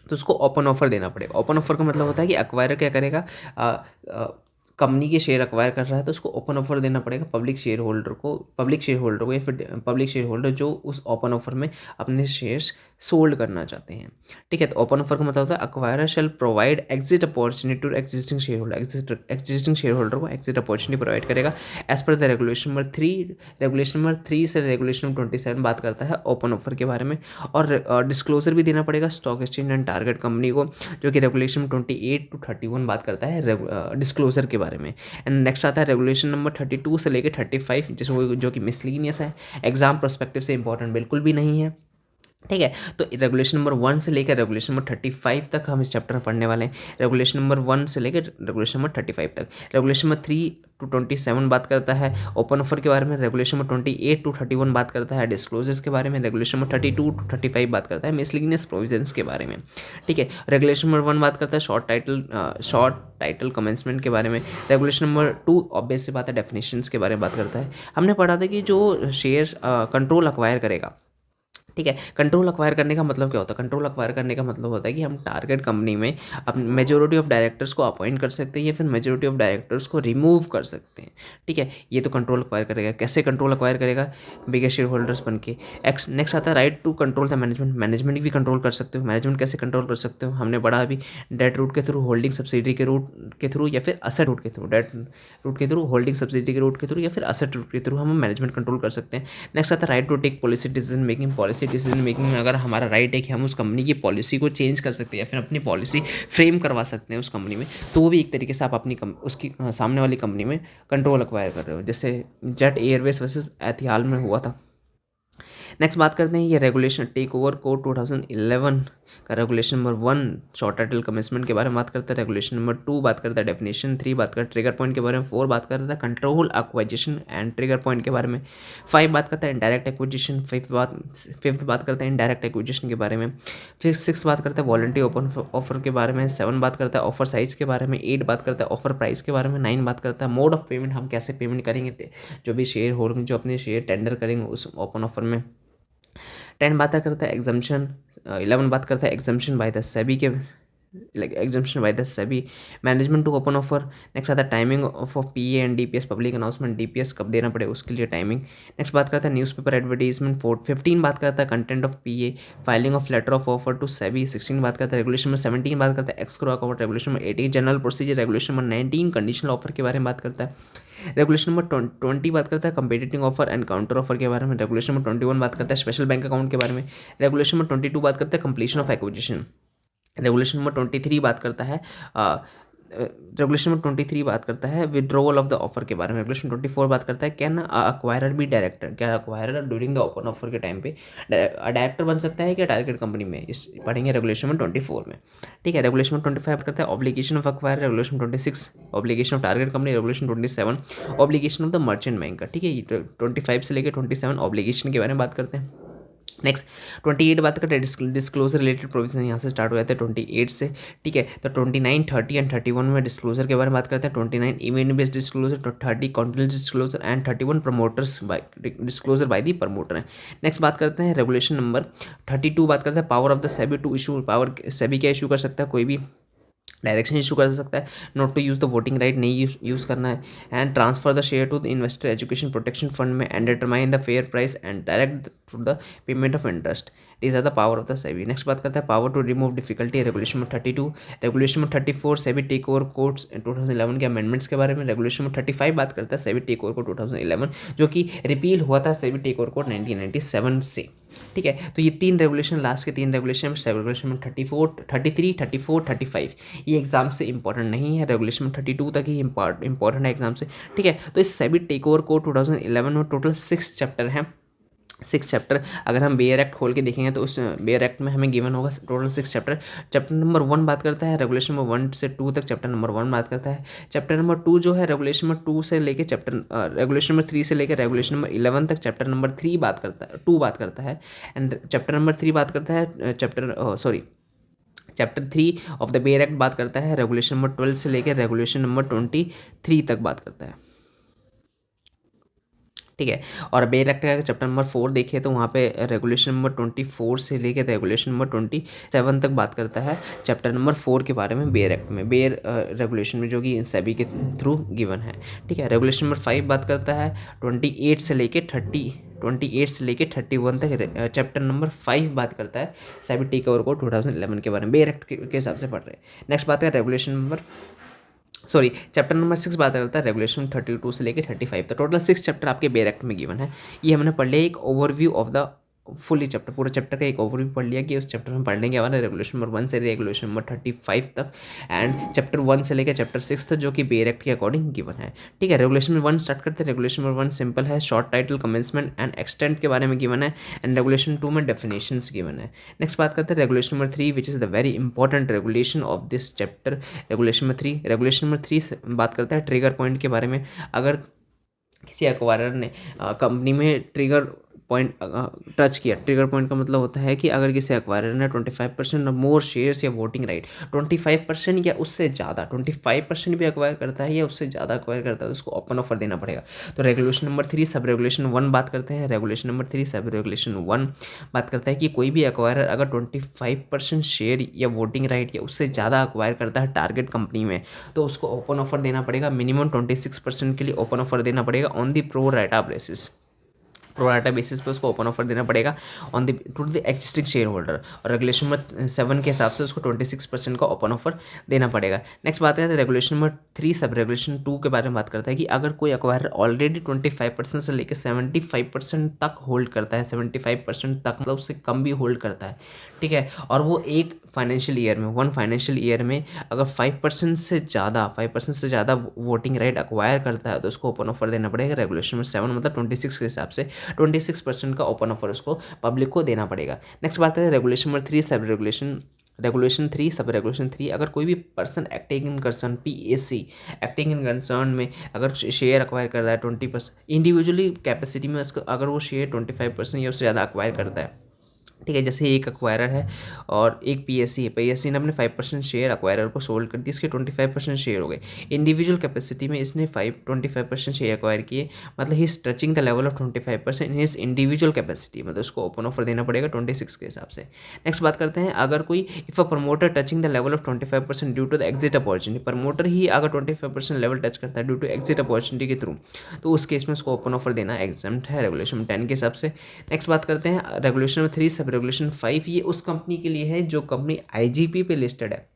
Speaker 1: तो उसको ओपन ऑफर देना पड़ेगा। ओपन ऑफर का मतलब होता है कि अक्वायरर क्या करेगा, कंपनी के शेयर अक्वायर कर रहा है तो उसको ओपन ऑफर देना पड़ेगा पब्लिक शेयर होल्डर को या फिर पब्लिक शेयर होल्डर जो उस ओपन ऑफर में अपने शेयर्स सोल्ड करना चाहते हैं। ठीक है, तो ओपन ऑफर का मतलब होता है acquirer shall provide exit opportunity to existing share holder. Existing share holder को एग्जिट अपॉर्चुनिटी प्रोवाइड करेगा as per the regulation number 3। Regulation number 3 से रेगुलेशन नंबर 27 बात करता है ओपन ऑफर के बारे में। और डिस्क्लोजर भी देना पड़ेगा stock exchange and target company को, जो कि रेगुलेशन 28-31 बात करता है डिस्क्लोजर के बारे में। एंड नेक्स्ट आता है रेगुलेशन नंबर 32 से लेकर 35 जो कि मिसलीनियस है, एग्जाम प्रोस्पेक्टिव से इंपॉर्टेंट बिल्कुल भी नहीं है। ठीक है, तो रेगुलेशन नंबर 1 से लेकर रेगुलेशन नंबर 35 तक हम इस चैप्टर में पढ़ने वाले हैं। रेगुलेशन नंबर 1 से लेकर रेगुलेशन नंबर 35 तक। रेगुलेशन नंबर 3-27 बात करता है ओपन ऑफर के बारे में। रेगुलेशन नंबर 28-31 बात करता है डिस्क्लोजर्स के बारे में। रेगुलेशन नंबर 32-35 बात करता है मिसलिनियस प्रोविजंस के बारे में। ठीक है, रेगुलेशन नंबर 1 बात करता है शॉर्ट टाइटल कमेंसमेंट के बारे में। रेगुलेशन नंबर 2 ऑब्वियस से बात है डेफिनेशंस के बारे में बात करता है। हमने पढ़ा था कि जो शेयर्स कंट्रोल अक्वायर करेगा, ठीक है, कंट्रोल अक्वायर करने का मतलब क्या होता है, कंट्रोल अक्वायर करने का मतलब होता है कि हम टारगेट कंपनी में अपने मेजोरिटी ऑफ डायरेक्टर्स को अपॉइंट कर सकते हैं या फिर मेजोरिटी ऑफ डायरेक्टर्स को रिमूव कर सकते हैं। ठीक है, ये तो कंट्रोल अक्वायर करेगा। कैसे कंट्रोल अक्वायर करेगा, बिगेस्ट शेयर होल्डर्स बन के। नेक्स्ट आता है right to control the management भी कंट्रोल कर सकते हो। मैनेजमेंट कैसे कंट्रोल कर सकते हो, हमने पढ़ा अभी डेट रूट के थ्रू, होल्डिंग सब्सिडी के रूट के थ्रू, या फिर असेट रूट के थ्रू। डेट रूट के थ्रू, होल्डिंग सब्सिडी के रूट के थ्रू, या फिर असेट रूट के थ्रू हम मैनेजमेंट कंट्रोल कर सकते हैं। नेक्स्ट आता है right to take policy decision making में अगर हमारा राइट है कि हम उस कंपनी की पॉलिसी को चेंज कर सकते हैं या फिर अपनी पॉलिसी फ्रेम करवा सकते हैं उस कंपनी में, तो वो भी एक तरीके से आप अपनी उसकी सामने वाली कंपनी में कंट्रोल अक्वायर कर रहे हो, जैसे जेट एयरवेज वर्सेस एथियाल में हुआ था। नेक्स्ट बात करते हैं ये रेगुलेशन टेक ओवर कोड 2011 का regulation number 1 short title commitment के बारे में बात करता है। रेगुलेशन नंबर 2 बात करता है डेफिनेशन, 3 बात करता है ट्रिगर पॉइंट के बारे में, 4 बात करता है control acquisition and trigger point के बारे में, 5 बात करता है इनडायरेक्ट एक्विजिशन, 5th बात करता है इनडायरेक्ट एक्विजिशन के बारे में, फिर 6 बात करता है वॉलंटरी ओपन ऑफर के बारे में, 7 बात करता है ऑफर साइज के बारे में, 8 बात करता है ऑफर प्राइस के बारे में, 9 बात करता है मोड ऑफ पेमेंट, हम कैसे पेमेंट करेंगे जो भी शेयर होल्डर जो अपने शेयर टेंडर करेंगे उस ओपन ऑफर में। 10 बात करता है एग्जम्पशन, 11 बात करता है एग्जम्पशन बाय द सेबी के like exemption by the SEBI, management to open offer. Next आता है timing of PA and DPS, public announcement, DPS कब देना पड़े उसके लिए टाइमिंग। नेक्स्ट बात करता है न्यूज़पेपर एडवर्टीजमेंट। 15 बात करता है content of PA, filing of letter of offer to SEBI. 16 बात करता है रेगुलेशन नंबर 17 बात करता है escrow account. Regulation number 18 general procedure. Regulation number 19 conditional offer के बारे में बात करता है। रेगुलेशन नंबर 20 बात करता है कंपीटिटिंग ऑफर एंड काउंटर ऑफर के बारे में। रेगुलेशन नंबर 21 बात करता है स्पेशल बैंक अकाउंट के बारे में। रेगुलेशन नंबर 22 बात करता है completion of acquisition. Regulation number 23 बात करता है रेगुलेशन नंबर 23 बात करता है विड्रॉवल ऑफ द ऑफर के बारे में। रेगुलेशन 24 बात करता है कैन अक्वायरर बी डायरेक्टर, क्या acquirer during the open offer के टाइम पे डायरेक्टर बन सकता है क्या टारगेट कंपनी में, इस पढ़ेंगे रेगुलेशन नंबर 24 में। ठीक है, रेगुलेशन नंबर 25 करता है obligation of acquire. Regulation 26 obligation of target company. Regulation 27 obligation of the merchant bank का। ठीक है, 25 से लेकर 27 ऑब्लिगेशन के बारे में बात करते हैं। नेक्स्ट 28 बात करते हैं डिस्क्लोजर रिलेटेड प्रोविजन, यहाँ से स्टार्ट हो जाते हैं 28 से। ठीक है, तो 29, 30 एंड 31 में डिस्क्लोजर के बारे में बात करते हैं। 29 event based disclosure, 30 continent disclosure and 31 promoters by disclosure by the promoter है। नेक्स्ट बात करते हैं रेगुलेशन नंबर 32 बात करते हैं power of the SEBI to issue, power SEBI क्या इशू कर सकता है, कोई भी डायरेक्शन इशू कर सकता है। Not to use the voting right, नहीं यूज़ करना है। And transfer the share to the investor education protection fund में and determine the fair price and direct to the payment of interest. These are the power of the SEBI. Next बात करता है power to remove difficulty. Regulation में 32। Regulation में 34 SEBI take over codes 2011 के amendments के बारे में। रेगुलेशन में 35 बात करता है सेबी टेक ओवर कोड 2011 जो कि रिपील हुआ था सेबी टेक ओवर कोड 1997 से। ठीक है, तो ये 3 रेगुलेशन, लास्ट के 3 रेगुलेशन, रेगुलेशन में 34, 33, 34, 35 ये एग्जाम से इंपॉर्टेंट नहीं है। रेगुलेशन में 32 तक ही इंपॉर्टेंट है एग्जाम से। ठीक है, तो इस सेबी टेक ओवर कोड 2011 में टोटल 6 चैप्टर हैं। 6 चैप्टर अगर हम बेयर एक्ट खोल के देखेंगे तो उस बेयर एक्ट में हमें गिवन होगा टोटल 6 चैप्टर। चैप्टर नंबर 1 बात करता है रेगुलेशन नंबर 1 से 2 तक, चैप्टर नंबर 1 बात करता है। चैप्टर नंबर 2 जो है रेगुलेशन नंबर 2 से लेके रेगुलेशन नंबर 3 से लेकर रेगुलेशन नंबर 11 तक, चैप्टर नंबर 3 बात करता है, 2 बात करता है। एंड चैप्टर नंबर 3 बात करता है chapter 3 of the bare act बात करता है रेगुलेशन नंबर 12 से लेकर रेगुलेशन नंबर 23 तक बात करता है। ठीक है, और बेयर एक्ट का चैप्टर नंबर 4 देखें तो वहाँ पे रेगुलेशन नंबर 24 से लेकर रेगुलेशन नंबर 27 तक बात करता है चैप्टर नंबर 4 के बारे में बेयर एक्ट में, बेयर रेगुलेशन में जो कि सेबी के थ्रू गिवन है। ठीक है, रेगुलेशन नंबर 5 बात करता है 28 से लेकर 31 तक। चैप्टर नंबर 5 बात करता है सेबी टेक ओवर कोड 2011 के बारे में, बेयर एक्ट के हिसाब से पढ़ रहे हैं। नेक्स्ट बात है चैप्टर नंबर 6 बात करता है रेगुलेशन 32 से लेकर 35 तक। टोटल 6 चैप्टर आपके बेयर एक्ट में गिवन है। ये हमने पढ़ लिया एक overview of the fully chapter, पूरा चैप्टर का एक ओवरव्यू पढ़ लिया कि उस चैप्टर में पढ़ने के बाद रेगुलेशन नंबर 1 से रेगुलेशन नंबर 35 तक एंड चैप्टर 1 से लेकर चैप्टर 6 तक जो कि बेयर एक्ट के अकॉर्डिंग गिवन है। ठीक है, रेगुलेशन नंबर 1 स्टार्ट करते हैं। रेगुलेशन नंबर 1 सिंपल है, short title, commencement and extent के बारे में गिवन है। एंड रेगुलेशन 2 में डेफिनेशंस गिवन है। नेक्स्ट बात करते हैं regulation number 3 which is the very important regulation of this chapter. Regulation number 3 बात करता है ट्रिगर पॉइंट के बारे में। अगर किसी एक्वायरर ने कंपनी में ट्रिगर पॉइंट टच किया, ट्रिगर पॉइंट का मतलब होता है कि अगर किसी एक्वायरर ने 25% मोर शेयर्स या वोटिंग राइट 25% या उससे ज़्यादा 25% भी एक्वायर करता है या उससे ज़्यादा एक्वायर करता है तो उसको ओपन ऑफर देना पड़ेगा। तो रेगुलेशन नंबर 3 सब रेगुलेशन 1 बात करते हैं। रेगुलेशन नंबर 3 सब रेगुलेशन 1 बात करता है कि कोई भी एक्वायरर अगर 25% शेयर या वोटिंग राइट या उससे ज़्यादा एक्वायर करता है टारगेट कंपनी में तो उसको ओपन ऑफर देना पड़ेगा। मिनिमम 26% के लिए ओपन ऑफर देना पड़ेगा on the pro rata basis, pro rata basis पे उसको ओपन ऑफर देना पड़ेगा on the two the existing share holder. और रेगुलेशन नंबर 7 के हिसाब से उसको 26% का ओपन ऑफर देना पड़ेगा। नेक्स्ट बात है रेगुलेशन नंबर 3 सब रेगुलेशन 2 के बारे में बात करता है कि अगर कोई एक्वायरर ऑलरेडी 25% से लेकर 75% तक होल्ड करता है, 75% तक मतलब उससे कम भी होल्ड करता है, ठीक है, और वो एक फाइनेंशियल ईयर में अगर 5% से ज़्यादा वोटिंग राइट एक्वायर करता है तो उसको ओपन ऑफर देना पड़ेगा। रेगुलेशन नंबर 7 मतलब 26 के हिसाब से 26% का ओपन ऑफर उसको पब्लिक को देना पड़ेगा। नेक्स्ट बात है रेगुलेशन नंबर 3 सब रेगुलेशन 3 अगर कोई भी person acting in concern PAC acting in concern में अगर शेयर एक्वायर कर रहा है 20% इंडिविजुअली कैपेसिटी में उसको अगर वो शेयर 25% या उससे ज़्यादा एक्वायर करता है ठीक है। जैसे एक एक्वायरर है और एक पीएससी है, पीएससी ने अपने 5% शेयर एक्वायरर को सोल्ड कर दिए, इसके 25% शेयर हो गए। इंडिविजुअल कैपेसिटी में इसने 25% शेयर एक्वायर किए, मतलब he is touching the level of 25% in his individual capacity, मतलब उसको ओपन ऑफर देना पड़ेगा 26 के हिसाब से। नेक्स्ट बात करते हैं, अगर कोई if a promoter touching the level of 25% due to the exit opportunity, promoter ही अगर 25% लेवल टच करता है ड्यू टू एग्जिट अपॉर्चुनिटी के थ्रू, तो उस केस में उसको ओपन ऑफर देना एग्जम्प्ट है रेगुलेशन 10 के हिसाब से। नेक्स्ट बात करते हैं रेगुलेशन नंबर 3 सब रेगुलेशन 5, ये उस कंपनी के लिए है जो कंपनी आईजीपी पे लिस्टेड है।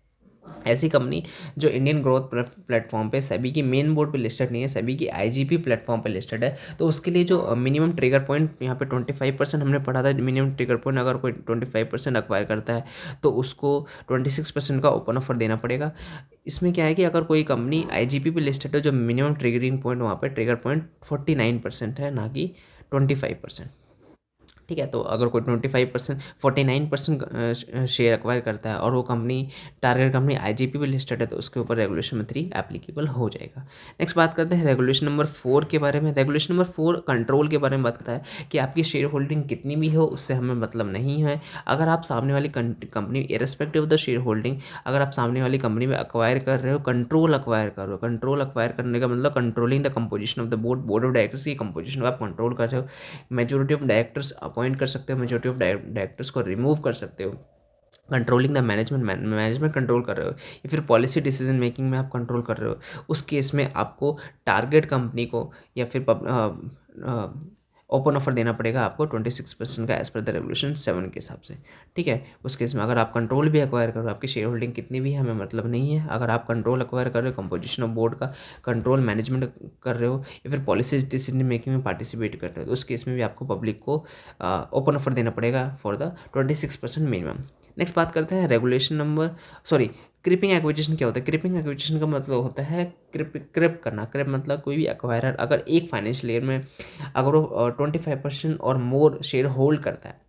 Speaker 1: ऐसी कंपनी जो इंडियन ग्रोथ प्लेटफॉर्म पे सभी की मेन बोर्ड पे लिस्टेड नहीं है, सभी की आईजीपी प्लेटफॉर्म पे लिस्टेड है, तो उसके लिए जो मिनिमम ट्रिगर पॉइंट यहाँ पे 25% हमने पढ़ा था, मिनिमम ट्रिगर पॉइंट अगर कोई 25% अक्वायर करता है तो उसको 26% का ओपन ऑफर देना पड़ेगा। इसमें क्या है कि अगर कोई कंपनी आईजीपी पे लिस्टेड है, जो मिनिमम ट्रिगरिंग पॉइंट वहाँ पे ट्रिगर पॉइंट 49% है, ना कि 25%। ठीक है। तो अगर कोई 25% 49% शेयर एक्वायर करता है और वो कंपनी टारगेट कंपनी आईजीपी पे लिस्टेड है, तो उसके ऊपर रेगुलेशन नंबर 3 एप्लीकेबल हो जाएगा। नेक्स्ट बात करते हैं रेगुलेशन नंबर 4 के बारे में। रेगुलेशन नंबर 4 कंट्रोल के बारे में बात करता है कि आपकी शेयर होल्डिंग कितनी भी हो उससे हमें मतलब नहीं है। अगर आप सामने वाली company irrespective of the share holding, अगर आप सामने वाली कंपनी में अक्वायर कर रहे हो, कंट्रोल अक्वायर कर रहे हो, कंट्रोल अक्वायर करने का मतलब controlling the composition of the board of directors की कंपोजिशन को आप कंट्रोल कर रहे हो, मेजोरिटी ऑफ डायरेक्टर्स अपॉइंट कर सकते हो, मेजोरिटी ऑफ डायरेक्टर्स को रिमूव कर सकते हो, कंट्रोलिंग द मैनेजमेंट कंट्रोल कर रहे हो, या फिर पॉलिसी डिसीजन मेकिंग में आप कंट्रोल कर रहे हो, उस केस में आपको टारगेट कंपनी को या फिर ओपन ऑफर देना पड़ेगा आपको 26% का एज पर द रेगुलेशन 7 के हिसाब से। ठीक है। उस केस में अगर आप कंट्रोल भी एक्वायर करो, आपकी शेयर होल्डिंग कितनी भी है हमें मतलब नहीं है, अगर आप कंट्रोल एक्वायर कर रहे हो, कंपोजिशन ऑफ बोर्ड का कंट्रोल मैनेजमेंट कर रहे हो, या फिर पॉलिसी डिसीजन मेकिंग में पार्टिसिपेट कर रहे हो, तो उस केस में भी आपको पब्लिक को ओपन ऑफर देना पड़ेगा फॉर द 26% मिनिमम। नेक्स्ट बात करते हैं regulation number sorry creeping acquisition क्या होता है। क्रिपिंग एक्विजिशन का मतलब होता है क्रिप करना। क्रिप मतलब कोई भी एक्वायरर अगर एक फाइनेंशियल ईयर में अगर वो 25% और मोर शेयर होल्ड करता है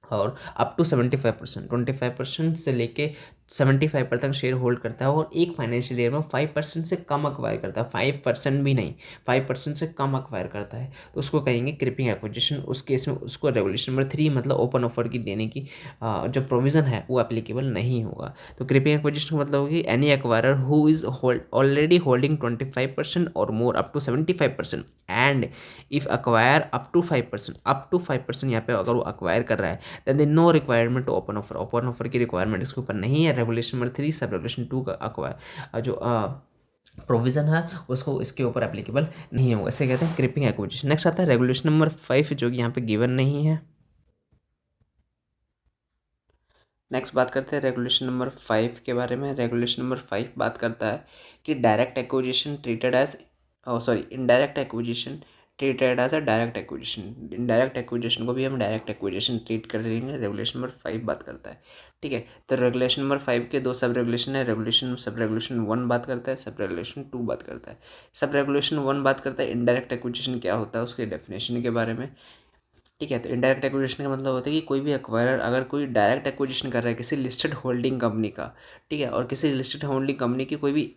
Speaker 1: और अप टू 75%, 25% से लेके 75% तक शेयर होल्ड करता है, और एक फाइनेंशियल ईयर में 5% से कम अक्वायर करता है, 5% भी नहीं, 5% से कम अक्वायर करता है, तो उसको कहेंगे क्रिपिंग एक्विजिशन। उस केस में उसको रेगुलेशन नंबर 3 मतलब ओपन ऑफर की देने की जो प्रोविज़न है वो एप्लीकेबल नहीं होगा। तो क्रिपिंग एक्विजिशन का मतलब होगी any acquirer who is already holding 25% और more up to 75%, and if acquire up to 5% यहाँ पे अगर वो अक्वायर कर रहा है, then they no requirement to open offer. Open offer की रिक्वायरमेंट इसके ऊपर नहीं है। रेगुलेशन नंबर 3 सब रेगुलेशन 2 का अक्वायर जो प्रोविजन है उसको इसके ऊपर एप्लीकेबल नहीं होगा, इसे कहते हैं क्रिपिंग एक्विजिशन। नेक्स्ट आता है रेगुलेशन नंबर 5 जो कि यहाँ पे गिवन नहीं है। नेक्स्ट बात करते हैं रेगुलेशन नंबर 5 के बारे में। रेगुलेशन नंबर 5 बात करता है कि direct acquisition treated as indirect acquisition treated as a direct acquisition. Indirect acquisition को भी हम डायरेक्ट एक्विजिशन ट्रीट कर लेंगे। रेगुलेशन नंबर 5 बात करता है। ठीक है। तो रेगुलेशन नंबर 5 के 2 सब रेगुलेशन है। सब रेगुलेशन 1 बात करता है, सब रेगुलेशन 2 बात करता है। सब रेगुलेशन 1 बात करता है इनडायरेक्ट एक्विजिशन क्या होता है उसके डेफिनेशन के बारे में। ठीक है। तो इनडायरेक्ट एक्विजिशन का मतलब होता है कि कोई भी एक्वायरर अगर कोई डायरेक्ट एक्विजिशन कर रहा है किसी लिस्टेड होल्डिंग कंपनी का, ठीक है, और किसी लिस्टेड होल्डिंग कंपनी की कोई भी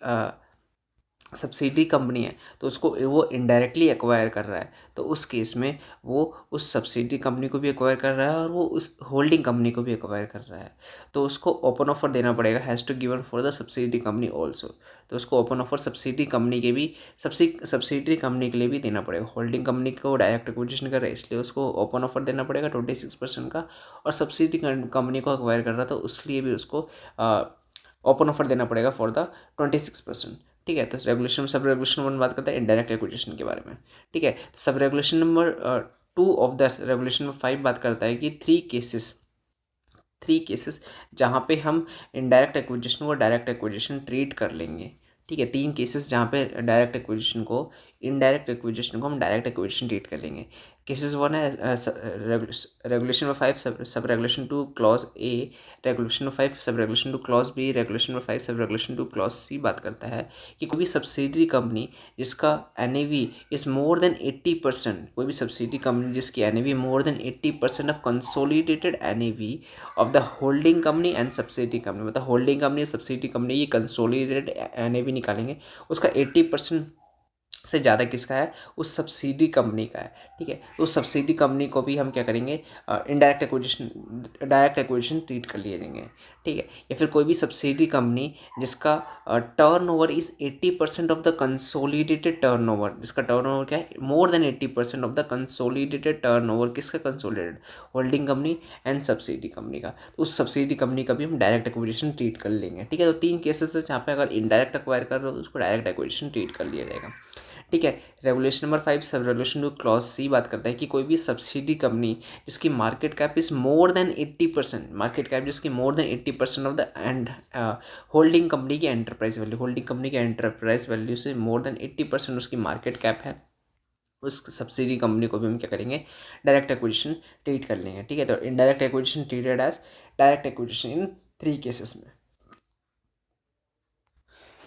Speaker 1: सब्सिडी कंपनी है, तो उसको वो इनडायरेक्टली एक्वायर कर रहा है, तो उस केस में वो उस सब्सिडी कंपनी को भी एक्वायर कर रहा है और वो उस होल्डिंग कंपनी को भी एक्वायर कर रहा है, तो उसको ओपन ऑफर देना पड़ेगा, has to given for the subsidy company also. तो उसको ओपन ऑफर सब्सिडी कंपनी के भी सब्सिडी कंपनी के लिए भी देना पड़ेगा। होल्डिंग कंपनी को डायरेक्ट एक्विजिशन कर रहा है इसलिए उसको ओपन ऑफर देना पड़ेगा 26% का, और सब्सिडी कंपनी को एक्वायर कर रहा था उसलिए भी उसको ओपन ऑफर देना पड़ेगा फॉर द 26%। ठीक है। तो सब रेगुलेशन 1 बात करता है इनडायरेक्ट एक्विजिशन के बारे में। ठीक है। तो sub regulation number 2 of the regulation number 5 बात करता है कि थ्री केसेस जहाँ पे हम इनडायरेक्ट एक्विजिशन को डायरेक्ट एक्विजिशन ट्रीट कर लेंगे। ठीक है। 3 केसेस जहाँ पे डायरेक्ट एक्विजिशन को इनडायरेक्ट एक्विजिशन को हम डायरेक्ट एक्विजिशन ट्रीट कर लेंगे। केसेस 1 है regulation number 5 sub regulation 2 clause A, regulation number 5 sub regulation 2 clause B, regulation number 5 sub regulation 2 clause C बात करता है कि कोई भी सब्सिडरी कंपनी जिसका एनएवी इज मोर देन 80%, कोई भी सब्सिडरी कंपनी जिसकी NAV more than 80% of consolidated NAV of the holding company and subsidy company, मतलब होल्डिंग कंपनी सब्सिडी कंपनी ये कंसोलिडेटेड एनएवी निकालेंगे, उसका 80% से ज़्यादा किसका है, उस सब्सिडी कंपनी का है। ठीक है। तो सब्सिडी कंपनी को भी हम क्या करेंगे, इनडायरेक्ट एक्विजिशन ट्रीट कर लिए जाएंगे। ठीक है। या फिर कोई भी सब्सिडी कंपनी जिसका turnover is 80% of the consolidated turnover, जिसका टर्नओवर क्या है, more than 80% of the consolidated turnover, किसका consolidated, holding company and subsidy company का। तो उस सब्सिडी कंपनी का भी हम डायरेक्ट एक्विजिशन ट्रीट कर लेंगे। ठीक है। तो 3 केसेस है जहाँ पे अगर इनडायरेक्ट एक्वायर कर रहे हो तो उसको डायरेक्ट एक्विजिशन ट्रीट कर लिया जाएगा। ठीक है। Regulation number 5 sub regulation two clause C बात करता है कि कोई भी सब्सिडी कंपनी जिसकी market cap is more than 80%, market cap जिसकी more than 80% of the and holding company की एंटरप्राइज वैल्यू, होल्डिंग कंपनी की एंटरप्राइज वैल्यू से मोर देन 80% उसकी मार्केट कैप है, उस सब्सिडी कंपनी को भी हम क्या करेंगे, डायरेक्ट एक्विजिशन ट्रीट कर लेंगे। ठीक है। तो indirect acquisition treated as direct acquisition in 3 cases में।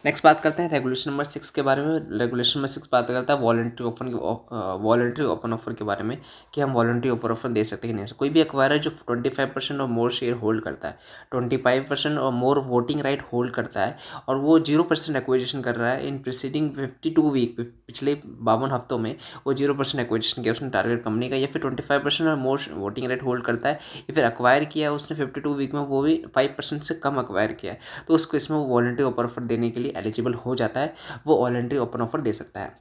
Speaker 1: नेक्स्ट बात करते हैं रेगुलेशन नंबर 6 के बारे में। रेगुलेशन नंबर 6 बात करता है वॉलंटरी ओपन ऑफर के बारे में, कि हम वॉलंटरी ओपन ऑफर दे सकते हैं कि नहीं। कोई भी एक्वायरर जो 25% और मोर शेयर होल्ड करता है, 25% और मोर वोटिंग राइट होल्ड करता है, और वो 0% एक्विजिशन कर रहा है इन प्रीसीडिंग 52 वीक, पिछले 52 हफ्तों में वो 0% एक्विजिशन किया उसने टारगेट कंपनी का, या फिर 25% और मोर वोटिंग राइट होल्ड करता है, या फिर एक्वायर किया उसने 52 वीक में वो भी 5% से कम एक्वायर किया है, तो उसको इसमें वो वॉलंटरी ओपन ऑफर देने के लिए एलिजिबल हो जाता है, वो वॉलंटरी ओपन ऑफर दे सकता है।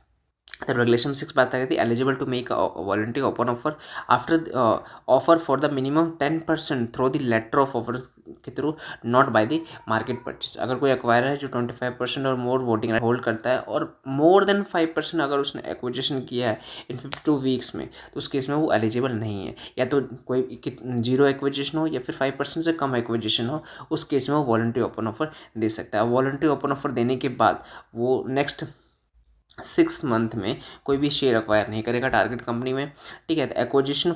Speaker 1: तो रेगुलेशन 6 बात करती है eligible to make voluntary open offer after offer for the minimum 10% through the letter of offer के थ्रू, not by the market purchase. अगर कोई एक्वायर है जो 25% और मोर वोटिंग होल्ड करता है और मोर देन 5% अगर उसने एक्विजिशन किया है इन 52 वीक्स में, तो उस केस में वो एलिजिबल नहीं है। या तो कोई 0 एक्विजिशन हो या फिर 5% से कम एक्विजिशन हो, उस केस में वो वॉलंटरी ओपन ऑफर दे सकता है। वॉलंटरी ओपन ऑफर देने के बाद वो नेक्स्ट 6 मंथ में कोई भी शेयर एक्वायर नहीं करेगा टारगेट कंपनी में। ठीक है। Acquisition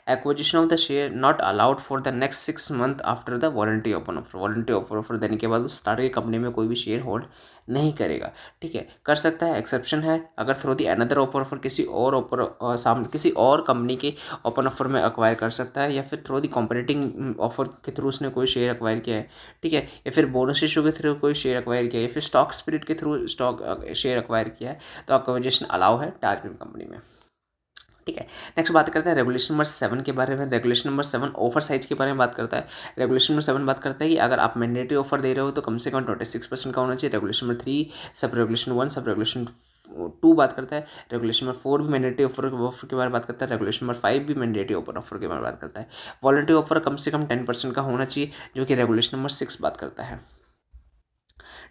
Speaker 1: acquisition of the share not allowed for the next 6 month after the voluntary open offer. Voluntary open offer देने के बाद उस टारगेट कंपनी में कोई भी शेयर होल्ड नहीं करेगा। ठीक है। कर सकता है, एक्सेप्शन है, अगर through the another open offer किसी और कंपनी के ओपन ऑफर में एक्वायर कर सकता है, या फिर थ्रू दी कॉम्पिटिटिंग ऑफर के थ्रू उसने कोई शेयर एक्वायर किया है। ठीक है। या फिर बोनस इशू के थ्रू कोई शेयर एक्वायर किया है, या फिर स्टॉक स्पिरिट के थ्रू स्टॉक शेयर एक्वायर किया है, तो एक्विजिशन अलाउ है टारगेट कंपनी में। ठीक है। नेक्स्ट बात करते हैं रेगुलेशन नंबर 7 के बारे में। रेगुलेशन नंबर 7 ऑफर साइज के बारे में बात करता है। रेगुलेशन नंबर 7 बात करता है कि अगर आप मैंडेटरी ऑफर दे रहे हो तो कम से कम 26% का होना चाहिए। रेगुलेशन नंबर 3 सब रेगुलेशन 1 सब रेगुलेशन 2 बात करता है। रेगुलेशन नंबर 4 भी मैंडेटरी ऑफर के बारे में बात करता है। रेगुलेशन नंबर 5 भी मैंडेटरी ओपन ऑफर के बारे में बात करता है। वॉलंटरी ऑफर कम से कम 10% का होना चाहिए, जो कि रेगुलेशन नंबर 6 बात करता है।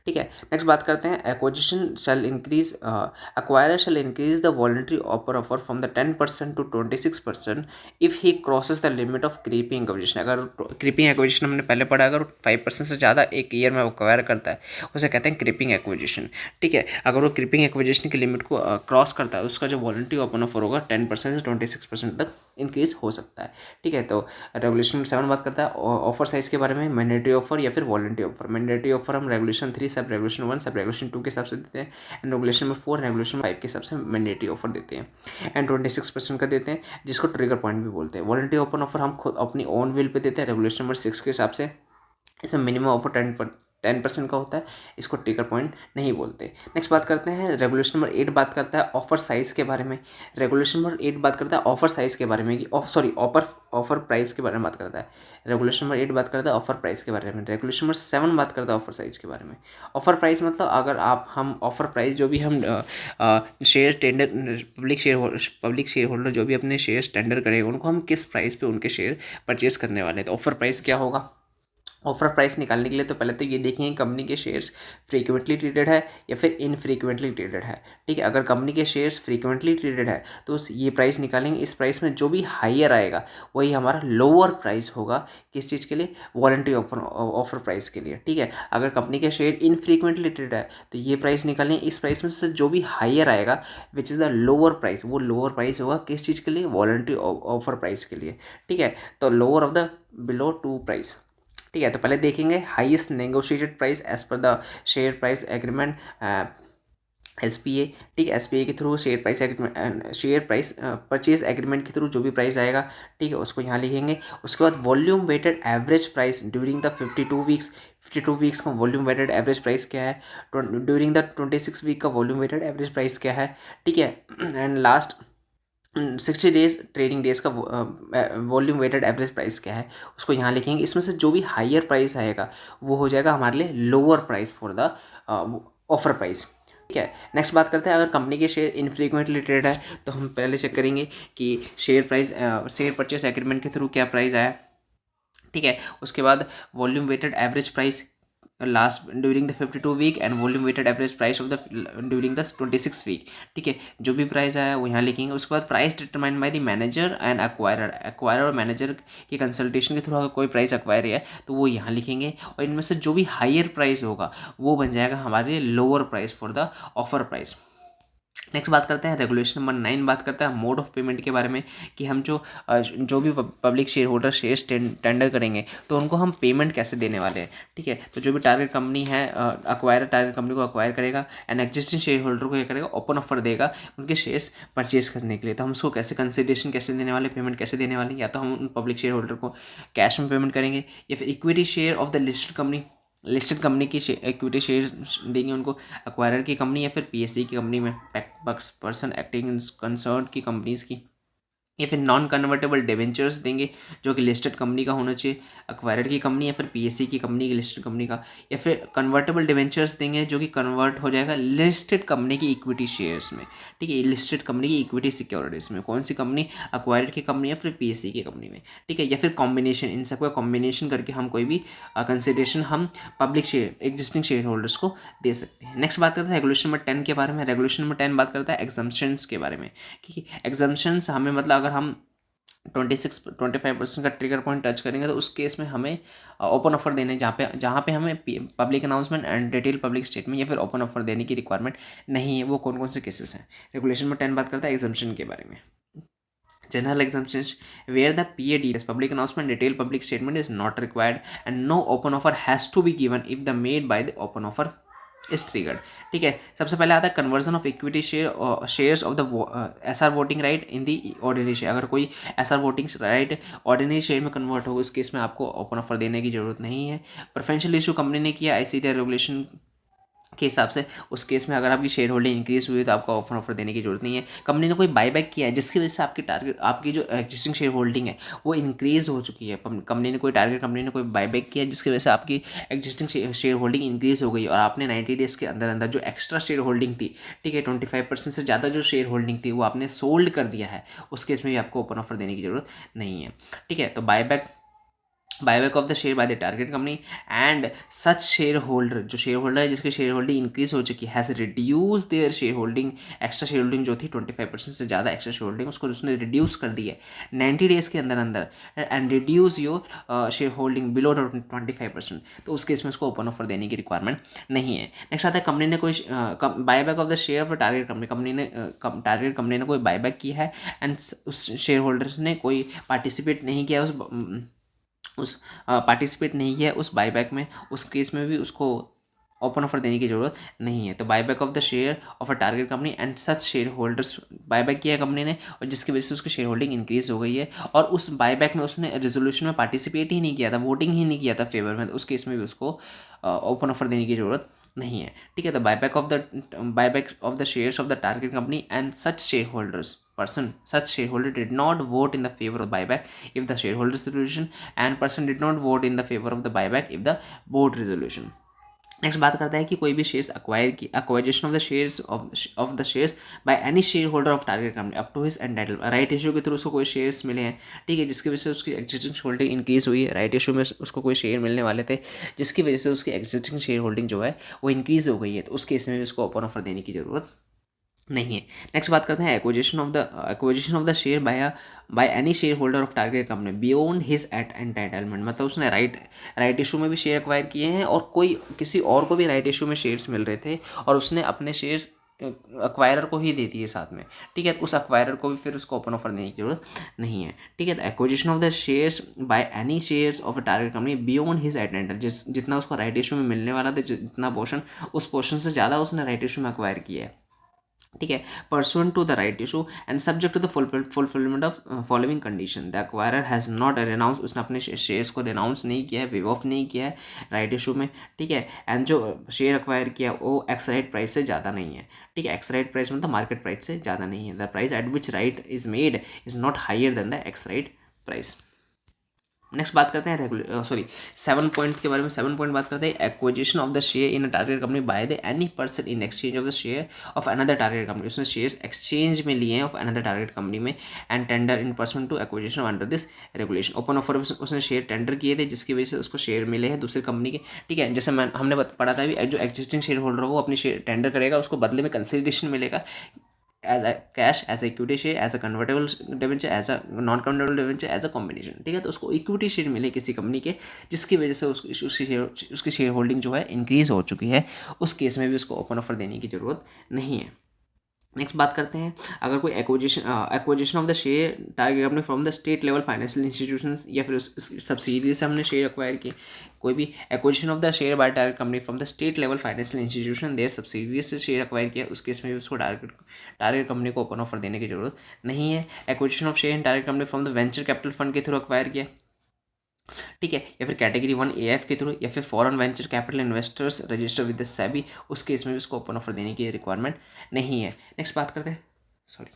Speaker 1: ठीक है। नेक्स्ट बात करते हैं acquisition shall increase, acquirer shall increase the voluntary offer from the 10% to 26% if he crosses the limit of creeping acquisition. अगर क्रीपिंग एक्विजिशन हमने पहले पढ़ा, अगर 5% से ज़्यादा एक ईयर में एक्वायर करता है उसे कहते हैं क्रीपिंग एक्विजिशन। ठीक है। अगर वो क्रीपिंग एक्विजिशन की लिमिट को क्रॉस करता है, उसका जो वॉलंटरी ओपन ऑफर होगा 10% से 26% तक इंक्रीज हो सकता है। ठीक है। तो रेगुलेशन 7 बात करता है ऑफर साइज के बारे में, मैंडेटरी ऑफर या फिर वॉलंटरी ऑफर। मैंडेटरी ऑफर हम रेगुलेशन 3 सब रेगुलेशन 1 सब रेगुलेशन 2 के हिसाब से देते हैं, एंड रेगुलेशन में 4 रेगुलेशन 5 के हिसाब से मैंडेटरी ऑफर देते हैं, एंड 26% का देते हैं, जिसको ट्रिगर पॉइंट भी बोलते हैं। वॉलंटरी ओपन ऑफर हम खुद अपनी ओन विल पे देते हैं रेगुलेशन नंबर 6 के हिसाब से। इसमें मिनिमम ऑफर 10% का होता है, इसको ट्रिगर पॉइंट नहीं बोलते। नेक्स्ट बात करते हैं रेगुलेशन नंबर 8 बात करता है ऑफर साइज के बारे में। रेगुलेशन नंबर 8 बात करता है ऑफर साइज के बारे में, कि ऑफर प्राइस के बारे में बात करता है। रेगुलेशन नंबर 8 बात करता है ऑफर प्राइस के बारे में। रेगुलेशन नंबर 7 बात करता है ऑफर साइज के बारे में। ऑफर प्राइस मतलब अगर हम ऑफर प्राइस जो भी हम share tender public share holder जो भी अपने शेयर टेंडर करेगा, उनको हम किस प्राइस पे उनके शेयर परचेज करने वाले हैं। तो ऑफर प्राइस क्या होगा, ऑफर प्राइस निकालने के लिए तो पहले तो ये देखेंगे कंपनी के शेयर्स फ्रीक्वेंटली ट्रेडेड है या फिर इनफ्रीक्वेंटली ट्रेडेड है। ठीक है। अगर कंपनी के शेयर्स फ्रीक्वेंटली ट्रेडेड है तो ये प्राइस निकालेंगे। इस प्राइस में जो भी हायर आएगा वही हमारा लोअर प्राइस होगा, किस चीज़ के लिए, वॉलंटरी ऑफर प्राइस के लिए। ठीक है। अगर कंपनी के शेयर इनफ्रीक्वेंटली ट्रेडेड है तो ये प्राइस निकालेंगे। इस प्राइस में से जो भी हायर आएगा which is the lower price, वो लोअर प्राइस होगा किस चीज़ के लिए, वॉलंटरी ऑफर प्राइस के लिए। ठीक है। तो lower of the below 2 price. ठीक है। तो पहले देखेंगे highest negotiated price as per the share price agreement SPA। ठीक है। SPA के through share price purchase agreement के थ्रू जो भी प्राइस आएगा, ठीक है, उसको यहाँ लिखेंगे। उसके बाद volume weighted average price during the 52 weeks का वॉल्यूम वेटेड एवरेज प्राइस क्या है, ड्यूरिंग द 26 वीक का वॉल्यूम वेटेड एवरेज प्राइस क्या है। ठीक है। And last 60 days trading days का वॉल्यूम वेटेड एवरेज प्राइस क्या है उसको यहाँ लिखेंगे। इसमें से जो भी हायर प्राइस आएगा वो हो जाएगा हमारे लिए lower price for the offer price. ठीक है, नेक्स्ट बात करते हैं, अगर कंपनी के शेयर इनफ्रीक्वेंटली ट्रेड है तो हम पहले चेक करेंगे कि शेयर परचेस एग्रीमेंट के थ्रू क्या प्राइस आया। ठीक है, उसके बाद volume weighted average price last during the 52 week and volume weighted average price of the during the 26 week. ठीक है, जो भी प्राइस आया वो यहाँ लिखेंगे। उसके बाद price determined by the manager and acquirer और मैनेजर की कंसल्टेशन के थ्रू अगर कोई प्राइस एक्वायर है तो वो यहाँ लिखेंगे, और इनमें से जो भी हायर प्राइस होगा वो बन जाएगा हमारे lower price for the offer price. Next बात करते हैं रेगुलेशन नंबर 9 बात करता है मोड ऑफ पेमेंट के बारे में, कि हम जो भी public share holder shares tender करेंगे तो उनको हम पेमेंट कैसे देने वाले हैं। ठीक है, तो जो भी टारगेट कंपनी है अक्वायर टारगेट कंपनी को अक्वायर करेगा एंड एग्जिस्टिंग शेयर होल्डर को क्या करेगा, ओपन ऑफर देगा उनके शेयर्स परचेज करने के लिए। तो हम उसको कैसे कंसिडरेशन कैसे देने वाले, पेमेंट कैसे देने वाले, या तो हम उन पब्लिक शेयर होल्डर को कैश में पेमेंट करेंगे या फिर equity share of the listed company की इक्विटी शेयर देंगे उनको, अक्वायरर की कंपनी या फिर पीएससी की कंपनी में पर्सन एक्टिंग इन कंसर्न की कंपनीज की, या फिर नॉन कन्वर्टेबल डिवेंचर्स देंगे जो कि लिस्टेड कंपनी का होना चाहिए, अक्वायरर की कंपनी या फिर पीएससी की कंपनी की लिस्टेड कंपनी का, या फिर कन्वर्टेबल डिवेंचर्स देंगे जो कि कन्वर्ट हो जाएगा लिस्टेड कंपनी की इक्विटी शेयर्स में। ठीक है, लिस्टेड कंपनी की इक्विटी सिक्योरिटीज में, कौन सी कंपनी, अक्वायरर की कंपनी या फिर पीएससी की कंपनी में। ठीक है, या फिर कॉम्बिनेशन, इन सबका कॉम्बिनेशन करके हम कोई भी कंसिडरेशन हम public share existing share holders को दे सकते हैं। नेक्स्ट बात करते हैं रेगुलेशन नंबर 10 के बारे में। रेगुलेशन नंबर 10 बात करता है एग्जम्पशंस के बारे में, कि एग्जम्पशंस हमें मतलब अगर हम 25% का ट्रिगर पॉइंट टच करेंगे तो उस केस में हमें ओपन ऑफर देने, जहाँ पे हमें public announcement and detail public statement या फिर ओपन ऑफर देने की रिक्वायरमेंट नहीं है। वो कौन कौन से केसेस हैं, रेगुलेशन में 10 बात करता है एग्जम्पशन के बारे में। General exemptions where the PAD public announcement detailed public statement is not required and no open offer has to be given if the made by the open offer is triggered। ठीक है, सबसे पहले आता है conversion of equity shares of the SR voting right in the ordinary share. अगर कोई SR voting right ordinary share में convert हो, इस केस में आपको ओपन ऑफर देने की जरूरत नहीं है। प्रेफरेंशियल इशू कंपनी ने किया आईसीटी रेगुलेशन के हिसाब से, उस केस में अगर आपकी शेयर होल्डिंग इंक्रीज हुई है तो आपको ओपन ऑफर देने की जरूरत नहीं है। कंपनी ने कोई बायबैक किया है जिसकी वजह से आपकी जो एग्जिस्टिंग शेयर होल्डिंग है वो इंक्रीज हो चुकी है, कंपनी ने कोई बायबैक किया है जिसकी वजह से आपकी एग्जिस्टिंग शेयर होल्डिंग इंक्रीज हो गई और आपने 90 डेज के अंदर अंदर जो एक्स्ट्रा शेयर होल्डिंग थी, ठीक है 25% से ज़्यादा जो शेयर होल्डिंग थी वो आपने सोल्ड कर दिया है, उस केस में भी आपको ओपन ऑफर देने की जरूरत नहीं है। ठीक है, तो buyback of the share by the target company and such share holder, जो शेयर होल्डर है जिसकी शेयर होल्डिंग इंक्रीज हो चुकी has reduce their share holding, extra share holding जो थी 25% से ज़्यादा एक्स्ट्रा शेयर होल्डिंग उसको उसने रिड्यूस कर दी है 90 डेज के अंदर अंदर, and reduce your share holding below 25%, तो उस केस में उसको ओपन ऑफर देने की रिक्वायरमेंट नहीं है। नेक्स्ट आता है कंपनी ने कोई बायबैक ऑफ द शेयर पर टारगेट कंपनी ने कोई बायबैक किया है एंड उस शेयर होल्डर्स ने कोई पार्टिसिपेट नहीं किया पार्टिसिपेट नहीं किया उस बायबैक में, उस केस में भी उसको ओपन ऑफर देने की जरूरत नहीं है। तो buyback of the share of a target company and such share holders, buyback किया है कंपनी ने और जिसकी वजह से उसकी शेयर होल्डिंग इंक्रीज हो गई है और उस बायबैक में उसने रेजोल्यूशन में पार्टिसिपेट ही नहीं किया था, वोटिंग ही नहीं किया था फेवर में, तो उस केस में भी उसको ओपन ऑफर देने की जरूरत नहीं है। ठीक है, तो buyback of the shares of the target company and such share holders such shareholder did not vote in the favor of buyback if the shareholders resolution and person did not vote in the favor of the buyback if the board resolution। Next बात करता है कि कोई भी shares acquisition of the shares of the shares by any share holder of target company up to his entitle, right issue के through उसको कोई shares मिले हैं, ठीक है, जिसकी वजह से उसकी एग्जिस्टिंग होल्डिंग इंक्रीज हुई है, राइट इशू में उसको कोई शेयर मिलने वाले थे जिसकी वजह से उसकी एग्जिस्टिंग शेयर होल्डिंग जो है वो इंक्रीज हो गई है, तो उस केस में भी उसको ओपन ऑफर देने की जरूरत नहीं है। नेक्स्ट बात करते हैं acquisition of the share bye any share holder of target company beyond his entitlement, मतलब उसने राइट इशू में भी शेयर एक्वायर किए हैं और कोई किसी और को भी राइट इशू में शेयर्स मिल रहे थे और उसने अपने शेयर्स एक्वायरर को ही दे दिए साथ में, ठीक है, उस एक्वायरर को भी फिर उसको ओपन ऑफर देने की जरूरत नहीं है। ठीक है, तो acquisition of the shares by any shares of a target company beyond his entitle, जितना उसको राइट इशू में मिलने वाला था, जितना पोर्शन, उस पोर्शन से ज़्यादा उसने राइट इशू में एक्वायर किया है, ठीक है, pursuant to the right issue and subject to the fulfilment of following condition, the acquirer has not renounce, उसने अपने शेयर्स को रेनाउंस नहीं किया है, वेव ऑफ नहीं किया है राइट इशू में। ठीक है, एंड जो शेयर एक्वायर किया वो एक्स राइट प्राइस से ज़्यादा नहीं है। ठीक है, एक्स राइट प्राइस मतलब मार्केट प्राइस से ज़्यादा नहीं है, the price at which right is made is not higher than the ex right price. Next बात करते हैं सॉरी 7 पॉइंट के बारे में। 7 पॉइंट बात करते हैं acquisition of the share in a target company by the any person in exchange of the share of another target company, उसने शेयर्स एक्सचेंज में लिए हैं ऑफ अनदर टारगेट कंपनी में and tender in person to acquisition under this regulation, open offer उसने share tender किए थे जिसकी वजह से उसको शेयर मिले हैं दूसरी कंपनी के। ठीक है, जैसे हमने पढ़ा था अभी, जो एग्जिस्टिंग शेयर होल्डर हो वो अपनी शेयर टेंडर करेगा, उसको बदले में कंसिडरेशन मिलेगा as a cash, as equity share, as a convertible debenture, as a non convertible debenture, as a combination. ठीक है, तो उसको इक्विटी शेयर मिले किसी कंपनी के जिसकी वजह से उसकी शेयर होल्डिंग जो है इंक्रीज हो चुकी है, उस केस में भी उसको ओपन ऑफर देने की जरूरत नहीं है। नेक्स्ट बात करते हैं, अगर कोई acquisition of the share target company from the state level financial institutions या फिर सब्सिडी से हमने शेयर एक्वायर किए, कोई भी acquisition of the share by target company from the state level financial institution their subsidy से शेयर एक्वायर किया, उस केस में भी उसको टारगेट कंपनी को ओपन ऑफर देने की जरूरत नहीं है। Acquisition of share in target company from the venture capital fund के थ्रू एक्वायर किया, ठीक है, या फिर कैटेगरी 1 AF के थ्रू, या फिर foreign venture capital investors register with the SEBI, उस केस में भी उसको ओपन ऑफर देने की रिक्वायरमेंट नहीं है। नेक्स्ट बात करते हैं sorry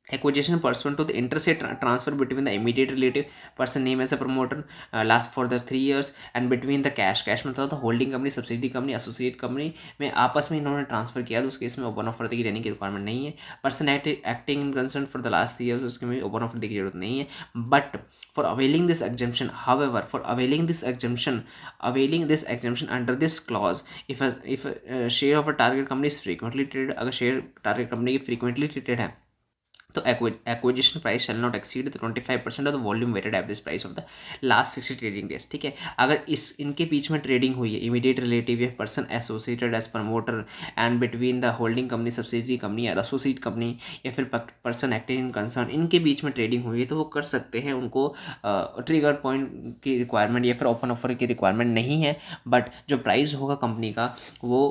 Speaker 1: acquisition pursuant to the interstate transfer between the immediate relative person name as a promoter last for the 3 years and between the cash मतलब तो holding company, subsidy company, associate company में आपस में इन्होंने transfer किया, तो उस case में ओपन ऑफर की देने की रिक्वायरमेंट नहीं है। Person acting in concern for the last 3 years, उसके में ओपन ऑफर देने की जरूरत नहीं है। But for availing this exemption, however, for availing this exemption under this clause, if a share of a target company is frequently traded, अगर share target company की frequently traded है तो acquisition price shall not exceed the 25% of the volume weighted average price of the last 60 trading days. ठीक है, अगर इनके बीच में ट्रेडिंग हुई है, इमीडिएट रिलेटिव या person associated as promoter and between the holding company, subsidiary company या एसोसिएट कंपनी या फिर पर्सन एक्टिंग इन कंसर्न, इनके बीच में ट्रेडिंग हुई है तो वो कर सकते हैं, उनको ट्रिगर पॉइंट की रिक्वायरमेंट या फिर ओपन ऑफर की रिक्वायरमेंट नहीं है। बट जो प्राइस होगा कंपनी का वो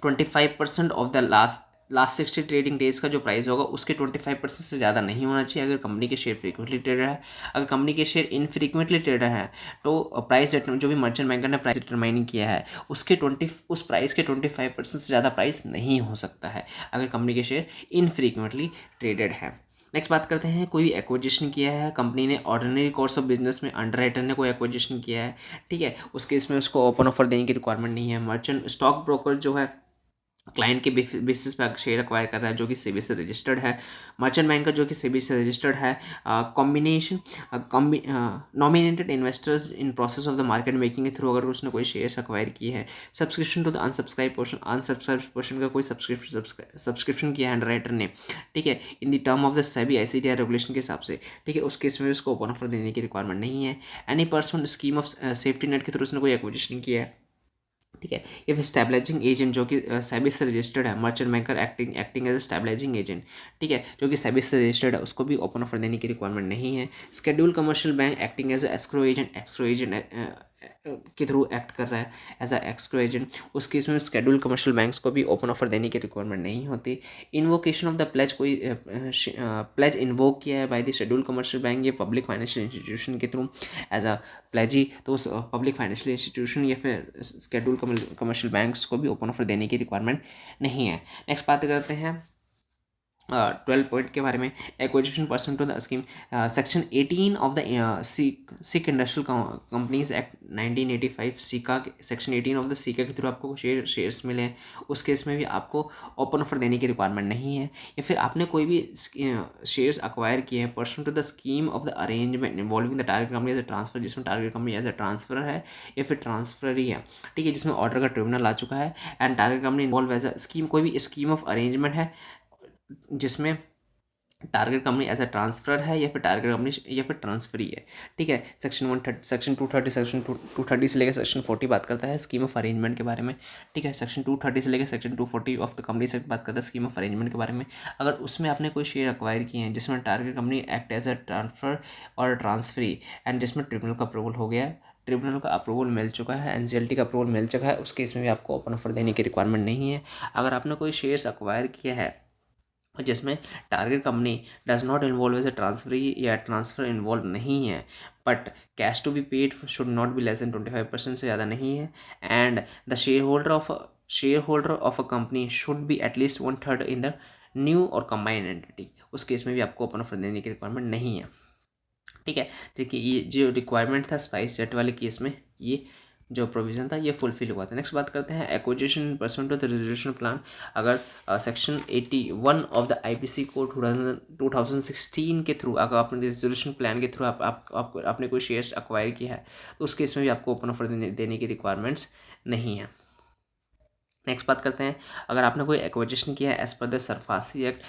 Speaker 1: 25% of the last 60 trading days का जो प्राइस होगा उसके 25% से ज़्यादा नहीं होना चाहिए अगर कंपनी के शेयर फ्रीक्वेंटली ट्रेडर है। अगर कंपनी के शेयर इनफ्रीक्वेंटली ट्रेडर है तो प्राइस जो भी मर्चेंट बैंकर ने प्राइस डिटरमाइन किया है उस प्राइस के 25% से ज़्यादा प्राइस नहीं हो सकता है अगर कंपनी के शेयर इनफ्रीक्वेंटली ट्रेडेड है। नेक्स्ट बात करते हैं, कोई एक्विजिशन किया है कंपनी ने, ऑर्डिनरी कोर्स ऑफ बिजनेस में अंडरराइटर ने कोई एक्विजिशन किया है, ठीक है, उस केस में उसको ओपन ऑफर देने की रिक्वायरमेंट नहीं है। मर्चेंट स्टॉक ब्रोकर जो है क्लाइंट के बेसिस पर शेयर एक्वायर कर रहा है जो कि सेबी से रजिस्टर्ड है, मर्चेंट बैंकर जो कि सेबी से रजिस्टर्ड है, combination nominated investors in process of the market making के थ्रू अगर उसने कोई शेयर्स एक्वायर किए हैं, subscription to the unsubscribe portion का कोई सब्सक्रिप्शन किया है अंडरराइटर ने, ठीक है, in the term of the SEBI ICTR regulation के हिसाब से, ठीक है, उस केस में उसको ओपन ऑफर देने की रिक्वायरमेंट नहीं है। Any person scheme of safety net के थ्रू उसने कोई एक्विजिशन किया है, ठीक है, ये फिर स्टेबलाइजिंग एजेंट जो कि सेबी से रजिस्टर्ड है, merchant banker acting as a stabilising agent, ठीक है, जो कि सेबी से रजिस्टर्ड है, उसको भी ओपन ऑफर देने की रिक्वायरमेंट नहीं है। Schedule commercial bank acting as escrow agent के थ्रू एक्ट कर रहा है एज अ एस्क्रो एजेंट, उस केस में शेड्यूल कमर्शियल बैंक्स को भी ओपन ऑफर देने की रिक्वायरमेंट नहीं होती। इन्वोकेशन ऑफ द प्लेज, कोई प्लेज इन्वोक किया है by the schedule commercial bank या पब्लिक फाइनेंशियल इंस्टीट्यूशन के थ्रू एज अ प्लेजी, तो उस पब्लिक फाइनेंशियल इंस्टीट्यूशन या फिर शेड्यूल कमर्शियल बैंक्स को भी ओपन ऑफर देने की रिक्वायरमेंट नहीं है। नेक्स्ट बात करते हैं 12 पॉइंट के बारे में, acquisition person to the scheme, section 18 of the sick industrial companies act 1985, SICA section 18 of the SICA के थ्रू आपको शेयर्स मिले हैं, उस केस में भी आपको ओपन ऑफर देने की रिक्वायरमेंट नहीं है। या फिर आपने कोई भी शेयर्स अक्वायर किए हैं person to the scheme of the arrangement involving the target company as a transfer, जिसमें target company as a transfer है या फिर ट्रांसफर ही है, ठीक है, जिसमें ऑर्डर का ट्रिब्यूनल आ चुका है and target company involve as a scheme, कोई भी स्कीम ऑफ अरेंजमेंट है जिसमें target company as a transfer है या फिर टारगेट कंपनी या फिर ट्रांसफरी है, ठीक है। सेक्शन 230 से लेकर सेक्शन 40 बात करता है स्कीम ऑफ अरेंजमेंट के बारे में, ठीक है, सेक्शन 230 से लेकर सेक्शन 240 ऑफ द कंपनी से बात करता है स्कीम ऑफ अरेंजमेंट के बारे में। अगर उसमें आपने कोई शेयर एक्वायर किए हैं जिसमें target company act as a transfer और ट्रांसफरी एंड जिसमें ट्रिब्यूनल का अप्रूवल हो गया, ट्रिब्यूनल का अप्रूवल मिल चुका है, एनसीएलटी का अप्रूवल मिल चुका है, उस केस में भी आपको ओपन ऑफर देने की रिक्वायरमेंट नहीं है। अगर आपने कोई शेयर्स अक्वायर किया है जिसमें target company does not involve as a transferee या ट्रांसफ़र इन्वॉल्व नहीं है, but cash to be paid should not be less than 25% से ज़्यादा नहीं है, and the share holder of a company should be at least 1/3 in the new और combined entity, उस case में भी आपको ओपन ऑफर देने की रिक्वायरमेंट नहीं है। ठीक है, देखिए ये जो रिक्वायरमेंट था स्पाइस जेट वाले केस में, ये जो प्रोविज़न था ये फुलफिल हुआ था। नेक्स्ट बात करते हैं acquisition percent of the resolution plan. अगर section 81 of the IPC code 2016 के थ्रू अगर आपने रेजोल्यूशन प्लान के थ्रू आपने कोई शेयर्स अक्वायर किया है, तो उस केस में भी आपको ओपन ऑफर देने की रिक्वायरमेंट्स नहीं है। नेक्स्ट बात करते हैं, अगर आपने कोई एक्विजिशन किया है as per the SARFAESI act,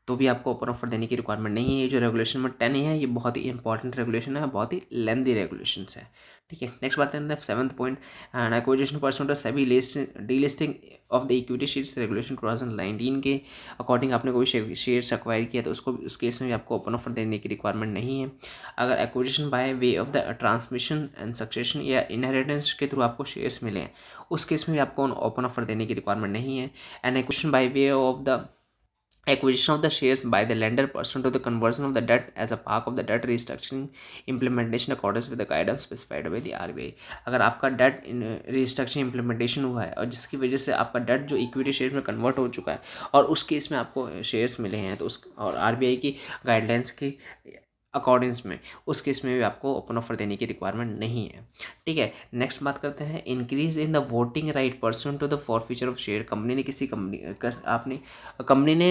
Speaker 1: तो भी आपको ओपन ऑफर देने की रिक्वायरमेंट नहीं है। ये जो रेगुलेशन नंबर 10 है, ये बहुत ही इंपॉर्टेंट रेगुलेशन है, बहुत ही लेंदी रेगुलेशंस है। ठीक है, नेक्स्ट बात करते हैं 7th point, and acquisition percent of सभी delisting of the equity shares regulation 2019 के अकॉर्डिंग आपने कोई शेयर्स एक्वायर किया तो उसको उस केस में भी आपको ओपन ऑफर देने की रिक्वायरमेंट नहीं है। अगर acquisition by way of the transmission and succession या इनहेरिटेंस के थ्रू आपको शेयर्स मिले हैं, उस केस में भी आपको ओपन ऑफर देने की रिक्वायरमेंट नहीं है। And acquisition by way of the acquisition of the shares by the lender pursuant to the conversion of the debt as a part of the debt restructuring implementation accordance with the guidance specified by the RBI। अगर आपका date restructuring implementation हुआ है और जिसकी वजह से आपका date जो इक्विटी शेयर में कन्वर्ट हो चुका है और उस केस में आपको शेयर्स मिले हैं, तो उस और आरबीआई की गाइडलाइंस की अकॉर्डिंग्स में उस केस में भी आपको ओपन ऑफर देने की रिक्वायरमेंट नहीं है। ठीक है, नेक्स्ट बात करते हैं increase in the voting right pursuant to the forfeiture of share. Company ने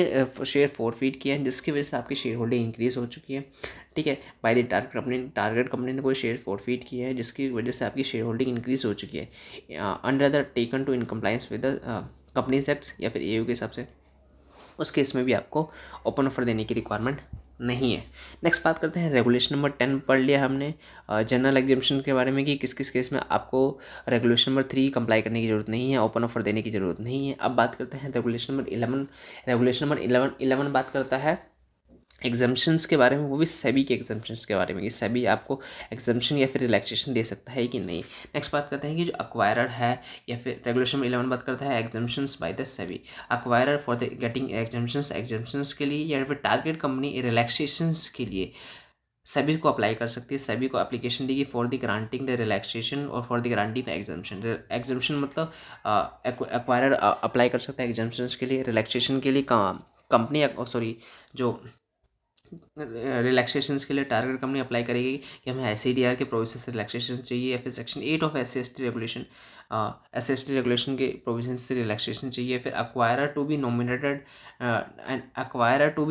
Speaker 1: शेयर फॉरफीट किया है जिसकी वजह से आपकी शेयर होल्डिंग इंक्रीज हो चुकी है। ठीक है, बाय द टारगेट कंपनी ने कोई शेयर फॉरफीट किया है जिसकी वजह से आपकी शेयर होल्डिंग इंक्रीज हो चुकी है under the taken to in compliance with the companies acts या फिर एयू के हिसाब से, उस केस में भी आपको ओपन ऑफर देने की रिक्वायरमेंट नहीं है। नेक्स्ट बात करते हैं रेगुलेशन नंबर 10 पढ़ लिया हमने जनरल एग्जामिशन के बारे में कि किस किस केस में आपको रेगुलेशन नंबर 3 कंप्लाई करने की जरूरत नहीं है, ओपन ऑफर देने की जरूरत नहीं है। अब बात करते हैं रेगुलेशन नंबर 11। रेगुलेशन नंबर 11 बात करता है एग्जाम्पशंस के बारे में, वो भी सेबी के एग्जाम्पशंस के बारे में कि सेबी आपको एग्जाम्पशन या फिर रिलैक्सेशन दे सकता है कि नहीं। नेक्स्ट बात करते हैं कि जो अक्वायरर है या फिर रेगुलेशन 11 बात करता है exemptions bye the SEBI. Acquirer for the getting exemptions के लिए या फिर टारगेट कंपनी रिलैक्सेशंस के लिए सेबी को अप्लाई कर सकती है। सेबी को एप्लीकेशन देगी for the granting the relaxation और for the granting the exemption. Exemption मतलब एक्वायरर अप्लाई कर सकता है एग्जाम्पशंस के लिए, रिलैक्सेशन के लिए कंपनी जो रिलैक्सेशंस के लिए टारगेट कंपनी अप्लाई करेगी कि हमें एससीडीआर के प्रोविजन से रिलैक्सेशन चाहिए या फिर सेक्शन 8 ऑफ एससीएसटी रेगुलेशन के प्रोविजन से रिलैक्सेशन चाहिए। फिर acquirer to be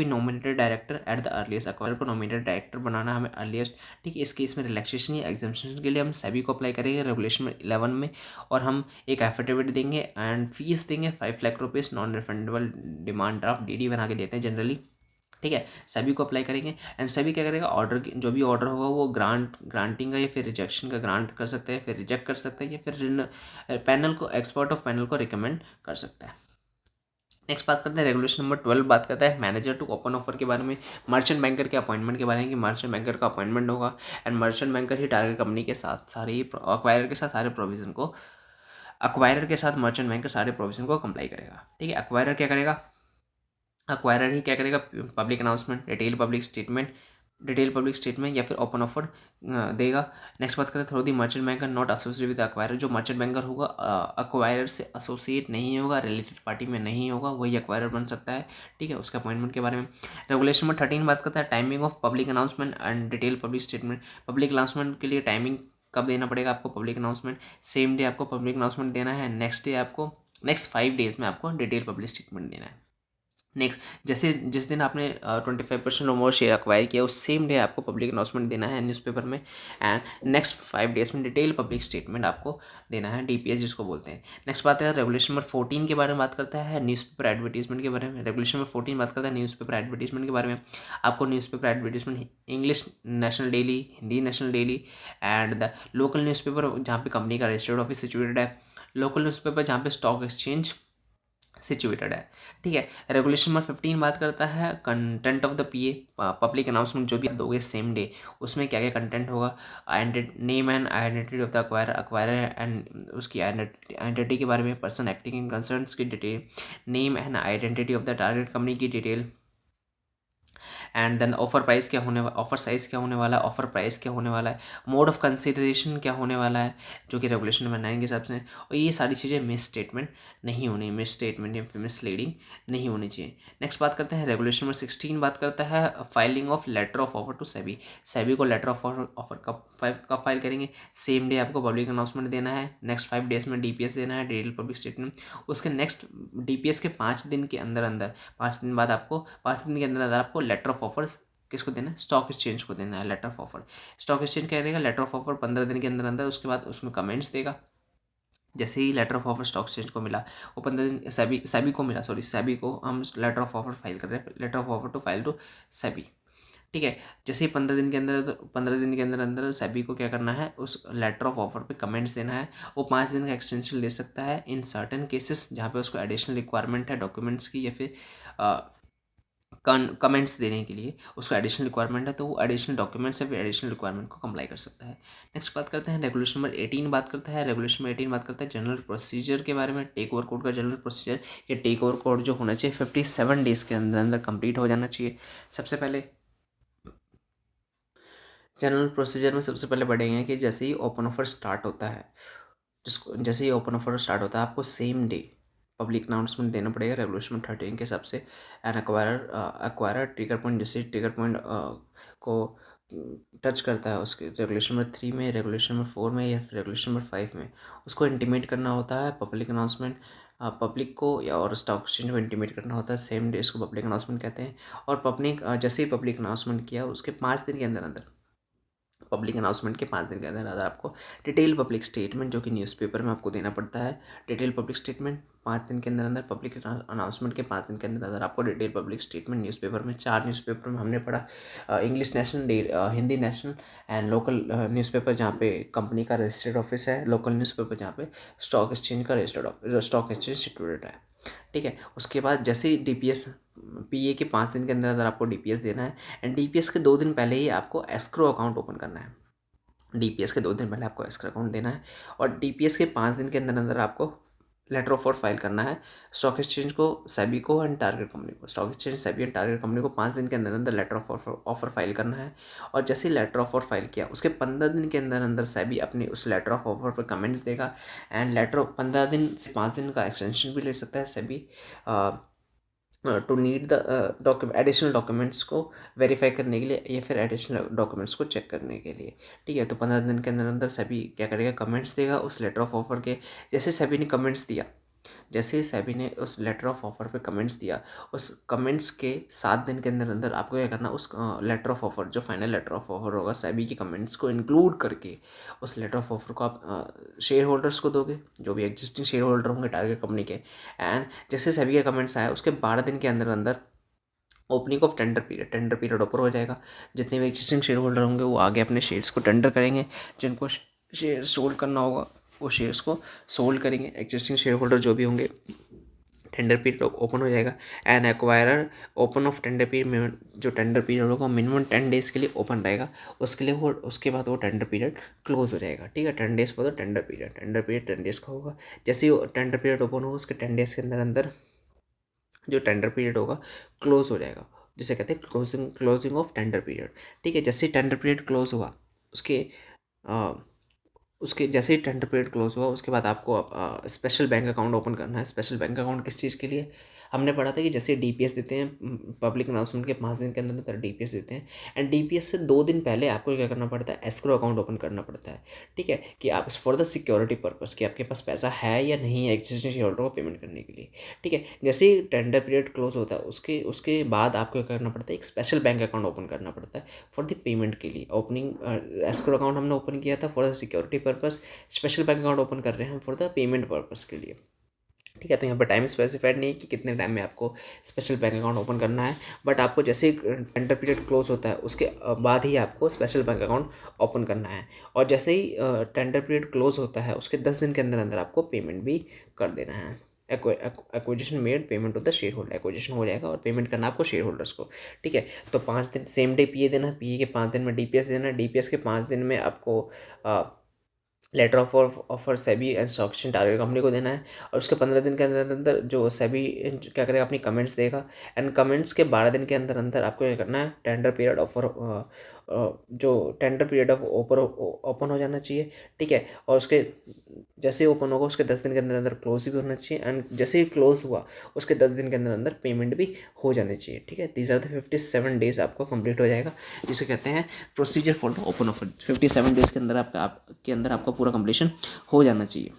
Speaker 1: nominated director at the earliest, acquirer को नॉमिनेटेड डायरेक्टर बनाना हमें अर्लीस्ट। ठीक है, इस केस में रिलैक्सेशन या एग्जाम्पशन के लिए हम सेबी को अप्लाई करेंगे रेगुलेशन 11 में, और हम एक एफिडेविट देंगे एंड फीस देंगे 5 lakh rupees non refundable demand draft DD बना के देते हैं जनरली। ठीक है, सभी को अप्लाई करेंगे एंड सभी क्या करेगा, ऑर्डर जो भी ऑर्डर होगा वो ग्रांटिंग का या फिर रिजेक्शन का ग्रांट कर सकते हैं, फिर रिजेक्ट कर सकते हैं या फिर पैनल को एक्सपर्ट ऑफ पैनल को रिकमेंड कर सकता है। नेक्स्ट बात करते हैं रेगुलेशन नंबर 12 बात करता है मैनेजर टू ओपन ऑफर के बारे में, मर्चेंट बैंकर के अपॉइंटमेंट के बारे में कि मर्चेंट बैंकर का अपॉइंटमेंट होगा and merchant banker he target company के साथ सारे अक्वायरर के साथ सारे प्रोविजन को अक्वायरर के साथ मर्चेंट बैंकर सारे प्रोविजन को कंप्लाई करेगा। ठीक है, अक्वायरर क्या करेगा, अक्वायरर ही क्या करेगा, public announcement, detail public statement या फिर ओपन ऑफर देगा। नेक्स्ट बात करते हैं through the merchant banker not associated with acquirer. जो मर्चेंट बैंकर होगा अक्वायरर से एसोसिएट नहीं होगा, रिलेटेड पार्टी में नहीं होगा, वही अक्वायरर बन सकता है। ठीक है, उसके अपॉइंटमेंट के बारे में रेगुलेशन नंबर 13 बात करता है timing of public announcement and detail public statement. Public announcement के लिए टाइमिंग कब देना पड़ेगा आपको, पब्लिक अनाउंसमेंट सेम डे आपको पब्लिक अनाउंसमेंट देना है, नेक्स्ट 5 डेज में आपको डिटेल पब्लिक स्टेटमेंट देना है। नेक्स्ट, जैसे जिस दिन आपने 25% और मोर शेयर अक्वायर किया उस सेम डे आपको पब्लिक अनाउंसमेंट देना है न्यूज़पेपर में एंड नेक्स्ट 5 डेज में डिटेल पब्लिक स्टेटमेंट आपको देना है, डीपीएस जिसको बोलते हैं। नेक्स्ट बात है रेगुलेशन नंबर 14 के बारे में बात करता है न्यूज़पेपर एडवर्टीजमेंट के बारे में। रेगुलेशन नंबर 14 बात करता है न्यूज़पेपर एडवर्टीजमेंट के बारे में। आपको newspaper advertisement English national daily, Hindi national daily and the local newspaper जहाँ पे कंपनी का रजिस्टर्ड ऑफिस सिचुएटेड है, लोकल न्यूज़पेपर जहाँ पे स्टॉक एक्सचेंज सिचुएटेड है। ठीक है, रेगुलेशन नंबर 15 बात करता है content of the PA, public announcement जो भी आप दोगे सेम डे, उसमें क्या क्या कंटेंट होगा, name and identity of the acquirer and उसकी आइडेंटिटी के बारे में, पर्सन एक्टिंग इन कंसर्न्स की detail, name and identity of the target company की detail, and then offer price क्या होने वाला, ऑफर साइज़ क्या होने वाला है, ऑफर प्राइस क्या होने वाला है, मोड ऑफ कंसिडरेशन क्या होने वाला है, जो कि रेगुलेशन नंबर 9 के हिसाब से। और ये सारी चीज़ें मिस स्टेटमेंट नहीं होनी, मिस स्टेटमेंट या मिसलीडिंग नहीं होनी चाहिए। नेक्स्ट बात करते हैं रेगुलेशन नंबर 16 बात करता है filing of letter of offer to SEBI. SEBI को लेटर ऑफ ऑफर कब फाइल करेंगे, सेम डे आपको पब्लिक अनाउंसमेंट देना है, नेक्स्ट 5 डेज में डीपीएस देना है, डिटेल पब्लिक स्टेटमेंट। उसके नेक्स्ट डीपीएस के 5 दिन के अंदर अंदर, 5 दिन बाद आपको, 5 दिन के अंदर अंदर आपको लेटर ऑफ ऑफर किसको देना है, स्टॉक एक्सचेंज को देना है letter of offer. Stock exchange क्या देगा, लेटर ऑफ ऑफर 15 दिन के अंदर अंदर, उसके बाद उसमें कमेंट्स देगा। जैसे ही letter of offer stock exchange को मिला, वो 15 दिन सेबी को मिला, सॉरी सेबी को हम लेटर ऑफ ऑफर फाइल कर रहे हैं, letter of offer to file to SEBI. ठीक है, जैसे ही 15 दिन के अंदर, 15 दिन के अंदर अंदर सेबी को क्या करना है, उस लेटर ऑफ ऑफर पे कमेंट्स देना है। वो 5 दिन का एक्सटेंशन ले सकता है इन सर्टेन केसेस जहाँ पे उसको एडिशनल रिक्वायरमेंट है डॉक्यूमेंट्स की, या फिर कमेंट्स देने के लिए उसको एडिशनल रिक्वायरमेंट है, तो वो एडिशनल डॉक्यूमेंट्स या फिर एडिशनल रिक्वायरमेंट को कंप्लाई कर सकता है। नेक्स्ट बात करते हैं रेगुलेशन नंबर 18 बात करता है, रेगुलेशन नंबर 18 बात करता है जनरल प्रोसीजर के बारे में, टेक ओवर कोड का जनरल प्रोसीजर। ये टेक ओवर कोड जो होना चाहिए 57 डेज के अंदर अंदर कंप्लीट हो जाना चाहिए। सबसे पहले जनरल प्रोसीजर में सबसे पहले पढ़ेंगे कि जैसे ही ओपन ऑफर स्टार्ट होता है, जिसको जैसे ही ओपन ऑफर स्टार्ट होता है, आपको सेम डे पब्लिक अनाउंसमेंट देना पड़ेगा रेगुलेशन 13 के हिसाब से। एंड एक्वायरर ट्रिगर पॉइंट, जैसे ट्रिगर पॉइंट को टच करता है उसके रेगुलेशन नंबर 3 में, रेगुलेशन नंबर 4 में या रेगुलेशन नंबर 5 में, उसको इंटीमेट करना होता है पब्लिक अनाउंसमेंट, पब्लिक को या और स्टॉक एक्सचेंज को इंटीमेट करना होता है सेम डे, इसको पब्लिक अनाउंसमेंट कहते हैं। और पब्लिक जैसे ही पब्लिक अनाउंसमेंट किया उसके 5 दिन के अंदर अंदर, पब्लिक अनाउंसमेंट के 5 दिन के अंदर अंदर आपको डिटेल पब्लिक स्टेटमेंट, जो कि न्यूज़पेपर में आपको देना पड़ता है, डिटेल पब्लिक स्टेटमेंट 5 दिन के अंदर अंदर, पब्लिक अनाउंसमेंट के 5 दिन के अंदर अंदर आपको डिटेल पब्लिक स्टेटमेंट न्यूज़पेपर में, 4 न्यूज़पेपर में हमने पढ़ा, English national, Hindi national and local newspaper जहाँ पे कंपनी का रजिस्टर्ड ऑफिस है, लोकल न्यूज़पेपर जहाँ पे स्टॉक एक्सचेंज का रजिस्टर्ड स्टॉक एक्सचेंज सिचुएटेड है। ठीक है, उसके बाद जैसे ही डीपीएस पीए के 5 दिन के अंदर अंदर आपको डीपीएस देना है, एंड डीपीएस के 2 दिन पहले ही आपको एस्क्रो अकाउंट ओपन करना है। डीपीएस के 2 दिन पहले आपको एस्क्रो अकाउंट देना है, और डीपीएस के 5 दिन के अंदर अंदर आपको लेटर ऑफ ऑफर फाइल करना है स्टॉक एक्सचेंज को, सेबी को एंड टारगेट कंपनी को। Stock exchange, SEBI and target company को 5 दिन के अंदर अंदर लेटर ऑफ ऑफर फाइल करना है। और जैसे ही लेटर ऑफ ऑफर फाइल किया उसके 15 दिन के अंदर अंदर सेबी अपने उस लेटर ऑफ ऑफर पर कमेंट्स देगा, एंड लेटर 15 दिन से 5 दिन का एक्सटेंशन भी ले सकता है SEBI to need the additional documents को वेरीफाई करने के लिए, या फिर एडिशनल डॉक्यूमेंट्स को चेक करने के लिए। ठीक है, तो 15 दिन के अंदर अंदर सभी क्या करेगा, कमेंट्स देगा उस लेटर ऑफ ऑफर के। जैसे सभी ने कमेंट्स दिया, जैसे ही सेबी ने उस लेटर ऑफ ऑफर पे कमेंट्स दिया, उस कमेंट्स के 7 दिन के अंदर अंदर आपको क्या करना, उस लेटर ऑफ ऑफर, जो फाइनल लेटर ऑफ ऑफर होगा सेबी की कमेंट्स को इंक्लूड करके, उस लेटर ऑफ ऑफर को आप शेयर होल्डर्स को दोगे, जो भी एग्जिस्टिंग शेयर होल्डर होंगे टारगेट कंपनी के। एंड जैसे सेबी के कमेंट्स आए उसके 12 दिन के अंदर अंदर opening of tender period open हो जाएगा। जितने भी एग्जिस्टिंग शेयर होल्डर होंगे वो आगे अपने शेयर्स को टेंडर करेंगे, जिनको शेयर सोल्ड करना होगा वो शेयर्स को सोल्ड करेंगे। एग्जिस्टिंग शेयर होल्डर जो भी होंगे, टेंडर पीरियड ओपन हो जाएगा। And acquirer open of tender period में, जो टेंडर पीरियड होगा मिनिमम 10 डेज़ के लिए ओपन रहेगा, उसके लिए वो, उसके बाद वो टेंडर पीरियड क्लोज हो जाएगा। ठीक है, 10 days for the tender period 10 days का होगा। जैसे ही टेंडर पीरियड ओपन होगा उसके 10 डेज़ के अंदर अंदर जो टेंडर पीरियड होगा क्लोज हो जाएगा, जिसे कहते हैं क्लोजिंग ऑफ टेंडर पीरियड। ठीक है, जैसे ही टेंडर पीरियड क्लोज हुआ उसके जैसे ही टेंडर पीरियड क्लोज हुआ उसके बाद आपको स्पेशल बैंक अकाउंट ओपन करना है। स्पेशल बैंक अकाउंट किस चीज़ के लिए, हमने पढ़ा था कि जैसे डीपीएस देते हैं पब्लिक अनाउंसमेंट के 5 दिन के अंदर अंदर डीपीएस देते हैं, एंड डीपीएस से 2 दिन पहले आपको क्या करना पड़ता है, एस्क्रो अकाउंट ओपन करना पड़ता है। ठीक है, कि आप फॉर द सिक्योरिटी पर्पस, कि आपके पास पैसा है या नहीं है एग्जिस्टिंग शेयर होल्डर को पेमेंट करने के लिए। ठीक है, जैसे ही टेंडर पीरियड क्लोज होता है उसके उसके बाद आपको क्या करना पड़ता है, एक स्पेशल बैंक अकाउंट ओपन करना पड़ता है फॉर द पेमेंट के लिए। ओपनिंग एस्क्रो अकाउंट हमने ओपन किया था for the security purpose, special bank account open कर रहे हैं हम फॉर द पेमेंट पर्पस के लिए। ठीक है, तो यहाँ पर टाइम स्पेसिफाइड नहीं है कि कितने टाइम में आपको स्पेशल बैंक अकाउंट ओपन करना है, बट आपको जैसे ही टेंडर पीरियड क्लोज होता है उसके बाद ही आपको स्पेशल बैंक अकाउंट ओपन करना है। और जैसे ही टेंडर पीरियड क्लोज होता है उसके 10 दिन के अंदर अंदर आपको पेमेंट भी कर देना है। Acquisition made payment of the share holder, acquisition हो जाएगा और पेमेंट करना आपको शेयर होल्डर्स को, ठीक है। तो 5 दिन सेम डे पीए देना, पीए के 5 दिन में डीपीएस देना, डीपीएस के 5 दिन में आपको letter of offer SEBI and stock exchange target company को देना है। और उसके 15 दिन के अंदर अंदर जो सेबी क्या करेगा, अपनी कमेंट्स देगा। एंड कमेंट्स के 12 दिन के अंदर अंदर आपको क्या करना है, टेंडर पीरियड ऑफर जो टेंडर पीरियड ऑफ ओपन हो जाना चाहिए, ठीक है। और उसके जैसे ही ओपन होगा उसके 10 दिन के अंदर अंदर क्लोज भी होना चाहिए। एंड जैसे ही क्लोज हुआ उसके 10 दिन के अंदर अंदर पेमेंट भी हो जानी चाहिए, ठीक है। दीज आर द 57 डेज आपको कंप्लीट हो जाएगा, जिसे कहते हैं procedure for the open offer. 57 days के अंदर आपके अंदर आपका पूरा कंप्लीशन हो जाना चाहिए,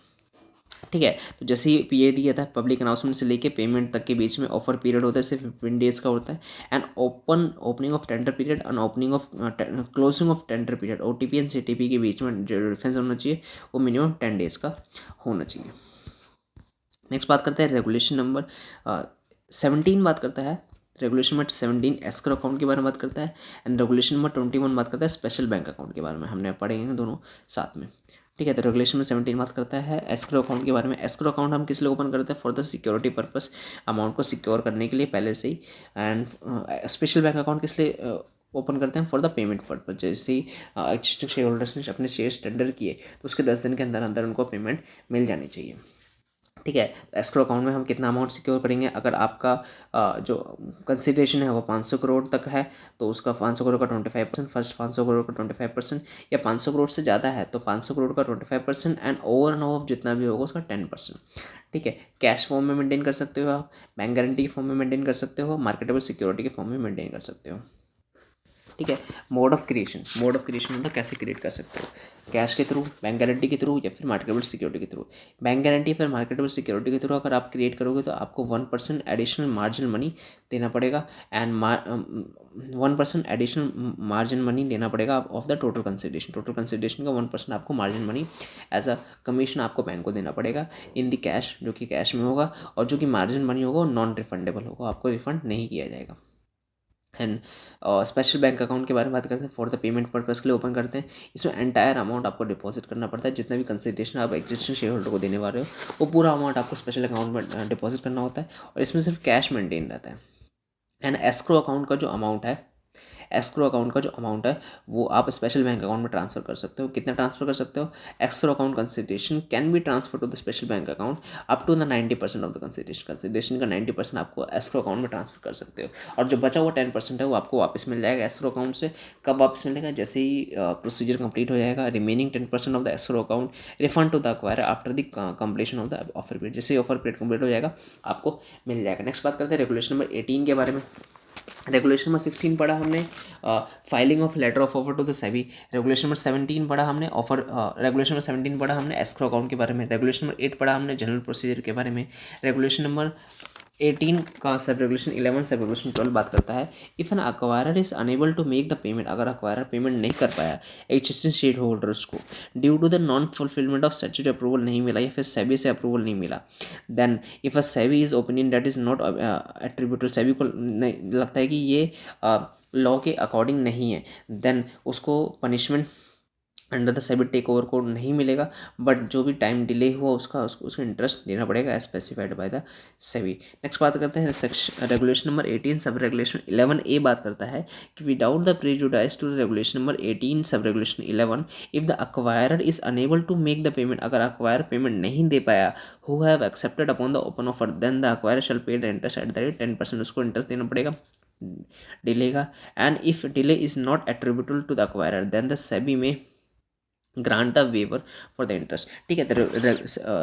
Speaker 1: ठीक है। तो जैसे ही पीए दिया था, पब्लिक अनाउंसमेंट से लेके पेमेंट तक के बीच में ऑफर पीरियड होता है, सिर्फ 15 डेज का होता है। And opening of tender period and opening of closing of tender period, OTP and CTP के बीच में जो डिफरेंस होना चाहिए वो मिनिमम 10 डेज का होना चाहिए। नेक्स्ट बात करते हैं रेगुलेशन नंबर 17 बात करता है, रेगुलेशन नंबर 17 एस्क्रो अकाउंट के बारे में बात करता है। एंड रेगुलेशन नंबर 21 बात करता है स्पेशल बैंक अकाउंट के बारे में, हमने पढ़ेंगे दोनों साथ में, ठीक है। तो रेगुलेशन में 17 बात करता है एस्क्रो अकाउंट के बारे में। एस्क्रो अकाउंट हम किस लिए ओपन करते हैं, for the security purpose, amount को सिक्योर करने के लिए पहले से ही। एंड स्पेशल बैंक अकाउंट किस लिए ओपन करते हैं, फॉर द पेमेंट पर्पज। जैसे ही एग्जिस्टिंग शेयर होल्डर्स ने अपने शेयर्स टेंडर किए तो उसके 10 दिन के अंदर अंदर उनको पेमेंट मिल जानी चाहिए, ठीक है। एस्क्रो अकाउंट में हम कितना अमाउंट सिक्योर करेंगे, अगर आपका जो कंसिडरेशन है वो 500 करोड़ तक है तो उसका 500 करोड़ का 25%, फर्स्ट 500 करोड़ का 25%, या 500 करोड़ से ज़्यादा है तो 500 करोड़ का 25%, एंड ओवर एंड ऑफ जितना भी होगा उसका 10%, ठीक है। कैश फॉर्म में मेंटेन कर सकते हो आप, बैंक गारंटी के फॉर्म में मेंटेन कर सकते हो, मार्केटेबल सिक्योरिटी के फॉर्म में मेंटेन कर सकते हो, ठीक है। Mode of creation, mode of creation मतलब कैसे क्रिएट कर सकते हो, कैश के थ्रू, बैंक गारंटी के थ्रू, या फिर मार्केटेबल सिक्योरिटी के थ्रू। बैंक गारंटी फिर मार्केटेबल सिक्योरिटी के थ्रू अगर आप क्रिएट करोगे तो आपको 1% एडिशनल मार्जिन मनी देना पड़ेगा। एंड 1% एडिशनल मार्जिन मनी देना पड़ेगा of the total consideration, total consideration का 1% आपको margin money as a commission आपको बैंक को देना पड़ेगा इन दी कैश, जो कि कैश में होगा। और जो कि मार्जिन मनी होगा वो नॉन रिफंडेबल होगा, आपको रिफंड नहीं किया जाएगा। एंड स्पेशल बैंक अकाउंट के बारे में बात करते हैं, फॉर द पेमेंट पर्पज़ के लिए ओपन करते हैं। इसमें एंटायर अमाउंट आपको डिपॉजिट करना पड़ता है, जितना भी कंसिडरेशन आप एग्जिस्टिंग शेयर होल्डर को देने वाले हो वो पूरा अमाउंट आपको स्पेशल अकाउंट में डिपॉजिट करना होता है, और इसमें सिर्फ कैश मेंटेन रहता है। एंड एस्क्रो अकाउंट का जो अमाउंट है, एस्क्रो अकाउंट का जो अमाउंट है वो आप स्पेशल बैंक अकाउंट में ट्रांसफर कर सकते हो। कितना ट्रांसफर कर सकते हो, escrow account consideration can be transfer to the special bank account up to the 90% of the consideration, consideration का 90% आपको एस्क्रो अकाउंट में ट्रांसफर कर सकते हो। और जो बचा हुआ 10% है वो आपको वापस मिल जाएगा एस्क्रो अकाउंट से। कब वापस मिलेगा, जैसे ही प्रोसीजर कंप्लीट हो जाएगा। Remaining 10% of the escrow account refund to the acquire after the completion of the offer period, जैसे ही ऑफर पीरियड कंप्लीट हो जाएगा आपको मिल जाएगा। नेक्स्ट बात करते हैं रेगुलेशन नंबर 18 के बारे में। रेगुलेशन नंबर 16 पढ़ा हमने, filing of letter of offer to the SEBI. Regulation number 17 पढ़ा हमने ऑफर, रेगुलेशन नंबर 17 पढ़ा हमने एस्क्रो अकाउंट के बारे में। रेगुलेशन नंबर 8 पढ़ा हमने जनरल प्रोसीजर के बारे में। रेगुलेशन नंबर 18 का सब रेगुलेशन 11 सब रेगुलेशन 12 बात करता है, if an acquirer is unable to make the payment, अगर अक्वायरर पेमेंट नहीं कर पाया एग्जिस्टिंग शेयर होल्डर्स को due to the non fulfilment of statutory approval नहीं मिला, या फिर सेबी से अप्रूवल नहीं मिला, then if a SEBI is opinion that is not attributed, SEBI को नहीं लगता है कि ये लॉ के अकॉर्डिंग नहीं है, देन उसको punishment under the SEBI take over code नहीं मिलेगा, बट जो भी टाइम डिले हुआ उसका इंटरेस्ट देना पड़ेगा as specified by the SEBI. Next बात करते हैं section regulation number 18 sub regulation 11A बात करता है कि without the prejudice to regulation number 18 sub regulation 11, if the acquirer is unable to make the payment, अगर अक्वायर पेमेंट नहीं दे पाया, who have accepted upon the open offer, then the acquirer shall pay the interest at the rate 10%, उसको interest देना पड़ेगा delay का। And if delay is not attributable to the acquirer, then the SEBI may grant the waiver for the interest, ठीक है। तो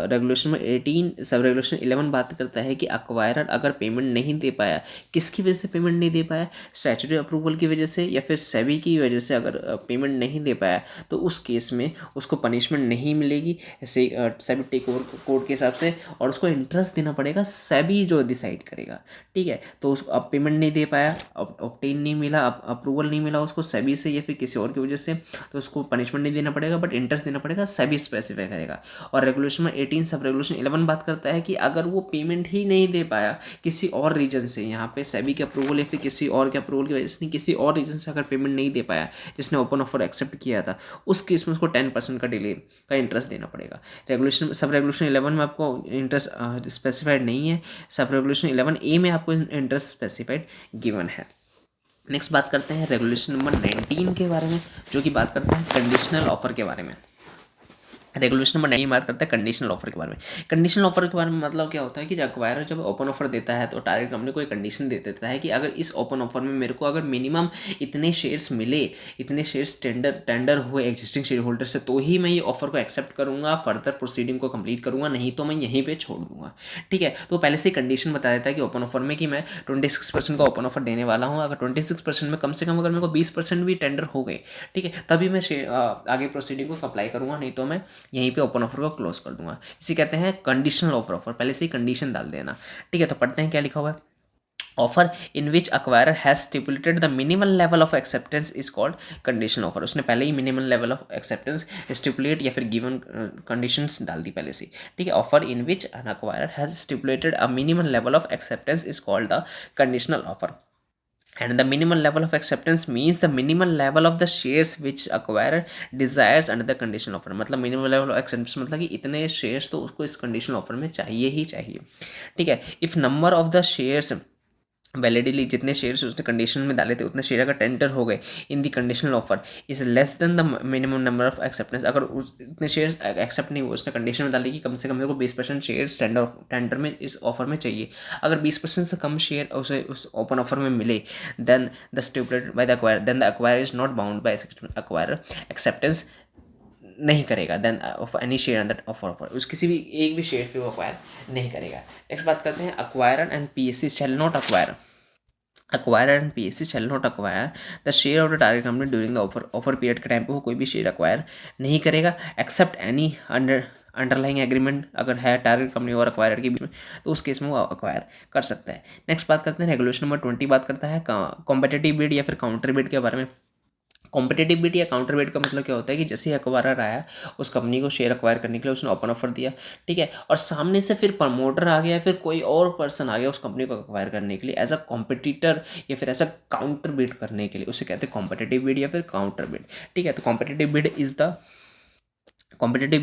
Speaker 1: regulation में 18 sub regulation 11 बात करता है कि अक्वायरर अगर पेमेंट नहीं दे पाया, किसकी वजह से पेमेंट नहीं दे पाया, स्टैट्यूटरी अप्रूवल की वजह से या फिर सेबी की वजह से अगर पेमेंट नहीं दे पाया तो उस केस में उसको पनिशमेंट नहीं मिलेगी सेबी टेक ओवर कोड के हिसाब से, और उसको इंटरेस्ट देना पड़ेगा, सेबी जो डिसाइड करेगा, ठीक है। तो उसको अब पेमेंट नहीं दे पाया, ऑब्टेन नहीं मिला, अप्रूवल नहीं मिला उसको सेबी से या फिर किसी और की वजह से, तो उसको पनिशमेंट नहीं देना पड़ेगा, बट इंटरेस्ट देना पड़ेगा सेबी स्पेसिफाई करेगा। और रेगुलेशन नंबर 18 सब रेगुलेशन 11 बात करता है कि अगर वो पेमेंट ही नहीं दे पाया किसी और रीजन से, यहाँ पे सेबी के अप्रूवल या फिर किसी और के अप्रूवल की वजह से किसी और रीजन से अगर पेमेंट नहीं दे पाया जिसने ओपन ऑफर एक्सेप्ट किया था, उस केस में उसको 10% का डिले का इंटरेस्ट देना पड़ेगा। रेगुलेशन सब रेगुलेशन 11 में आपको इंटरेस्ट स्पेसिफाइड नहीं है, सब रेगुलेशन 11A में आपको इंटरेस्ट स्पेसिफाइड गिवन है। नेक्स्ट बात करते हैं रेगुलेशन नंबर 19 के बारे में, जो कि बात करता है कंडीशनल ऑफर के बारे में। रेगुलेशन नंबर 9 बात करता है कंडीशनल ऑफर के बारे में। कंडीशनल ऑफर के बारे में मतलब क्या होता है कि एक्वायरर जब ओपन ऑफर देता है तो टारगेट कंपनी को एक कंडीशन दे देता है कि अगर इस ओपन ऑफर में मेरे को अगर मिनिमम इतने शेयर्स मिले, इतने शेयर्स टेंडर हुए एग्जिस्टिंग शेयर होल्डर से, तो ही मैं ये ऑफर को एक्सेप्ट करूंगा, फर्दर प्रोसीडिंग को कंप्लीट करूंगा, नहीं तो मैं यहीं पर छोड़ दूंगा। ठीक है, तो पहले से कंडीशन बता देता है कि ओपन ऑफर में कि मैं 26% का ओपन ऑफर देने वाला हूँ। अगर 26% में कम से कम अगर मेरे को 20% भी टेंडर हो गए, ठीक है, तभी मैं आगे प्रोसीडिंग को अप्लाई करूंगा, नहीं तो मैं यहीं पे ओपन ऑफर को क्लोज कर दूंगा। इसे कहते हैं कंडीशनल ऑफर पहले से ही कंडीशन डाल देना। ठीक है, तो पढ़ते हैं क्या लिखा हुआ है। Offer in which acquirer has stipulated the minimal level of acceptance is called conditional offer. उसने पहले ही minimal level of acceptance stipulate या फिर गिवन कंडीशंस डाल दी पहले से। ठीक है, offer in which N acquirer has stipulated a minimal level of acceptance is called the conditional offer. And the minimal level of acceptance means the minimal level of the shares which acquirer desires under the conditional offer। मतलब minimal level of acceptance मतलब कि इतने shares तो उसको इस conditional offer में चाहिए ही चाहिए। ठीक है, if number of the shares validly जितने शेयर्स उसने कंडीशन में डाले थे उतने शेयर अगर टेंडर हो गए in the conditional offer is less than the minimum number of acceptance. अगर उतने शेयर्स एक्सेप्ट नहीं हुए, उसने कंडीशन में डाली कि कम से कम मेरे को 20% शेयर्स टेंडर में इस ऑफर में चाहिए, अगर 20% से कम शेयर उसे उस ओपन ऑफर में मिले, then the stipulated by the acquire, then the acquire is not bound by acquire acceptance नहीं करेगा then of any share under offer उस किसी भी एक भी शेयर पे वो अक्वायर नहीं करेगा। नेक्स्ट बात करते हैं acquirer and PSC shall not acquire. Acquirer and PSC shall not acquire the share of the target company during the offer period के टाइम पे वो कोई भी शेयर अक्वायर नहीं करेगा एक्सेप्ट एनी अंडरलाइंग एग्रीमेंट अगर है टारगेट कंपनी और अक्वायरर के बीच में, तो उस केस में वो अक्वायर कर सकता है। नेक्स्ट बात करते हैं रेगुलेशन नंबर 20 बात करता है कॉम्पिटिटिव बिड या फिर काउंटर बिड के बारे में। कॉम्पिटिटिव बिड या काउंटर बिड का मतलब क्या होता है कि जैसे ही एक्वायरर आया उस कंपनी को शेयर अक्वायर करने के लिए उसने ओपन ऑफर दिया, ठीक है, और सामने से फिर प्रमोटर आ गया, फिर कोई और पर्सन आ गया उस कंपनी को अक्वायर करने के लिए एज अ कॉम्पिटिटर या फिर एज अ काउंटर बिड करने के लिए, उसे कहते हैं कॉम्पिटिटिव बिड या फिर काउंटर बिड। ठीक है, तो competitive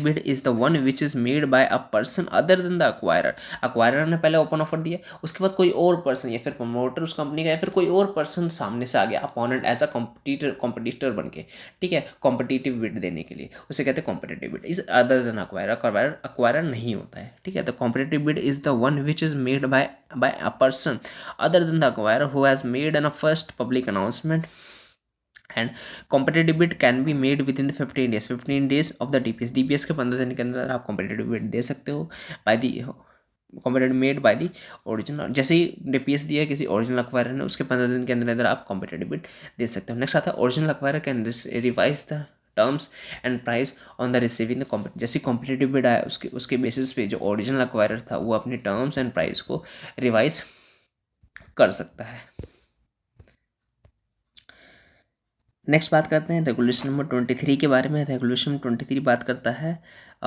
Speaker 1: bid is the one which is made by a person other than the acquirer. Acquirer ने पहले ओपन ऑफर दिया, उसके बाद कोई और पर्सन या फिर प्रमोटर उस कंपनी का या फिर कोई और पर्सन सामने से आ गया अपोनेंट एज अ कॉम्पिटिटर बन के, ठीक है, कॉम्पिटिटिव बिड देने के लिए, उसे कहते हैं competitive bid. Is other than acquirer नहीं होता है। ठीक है, तो competitive bid is the one which is made by a person other than the acquirer who has made an first public announcement and competitive bid can be made with in the 15 days of the DPS के 15 दिन के अंदर आप competitive bid दे सकते हो by the competitive made by the original. जैसे ही DPS दिया किसी ओरिजिनल अक्वायरर ने, उसके 15 दिन के अंदर आप कॉम्पिटेटिव बिड दे सकते हो। नेक्स्ट आता है original acquirer can revise the terms and price on the receiving the जैसे कॉम्पिटेटिव बिड आया उसके बेसिस पे जो ओरिजिनल अक्वायरर था वो अपने टर्म्स एंड प्राइस को रिवाइज कर सकता है। नेक्स्ट बात करते हैं रेगुलेशन नंबर 23 के बारे में। रेगुलेशन 23 बात करता है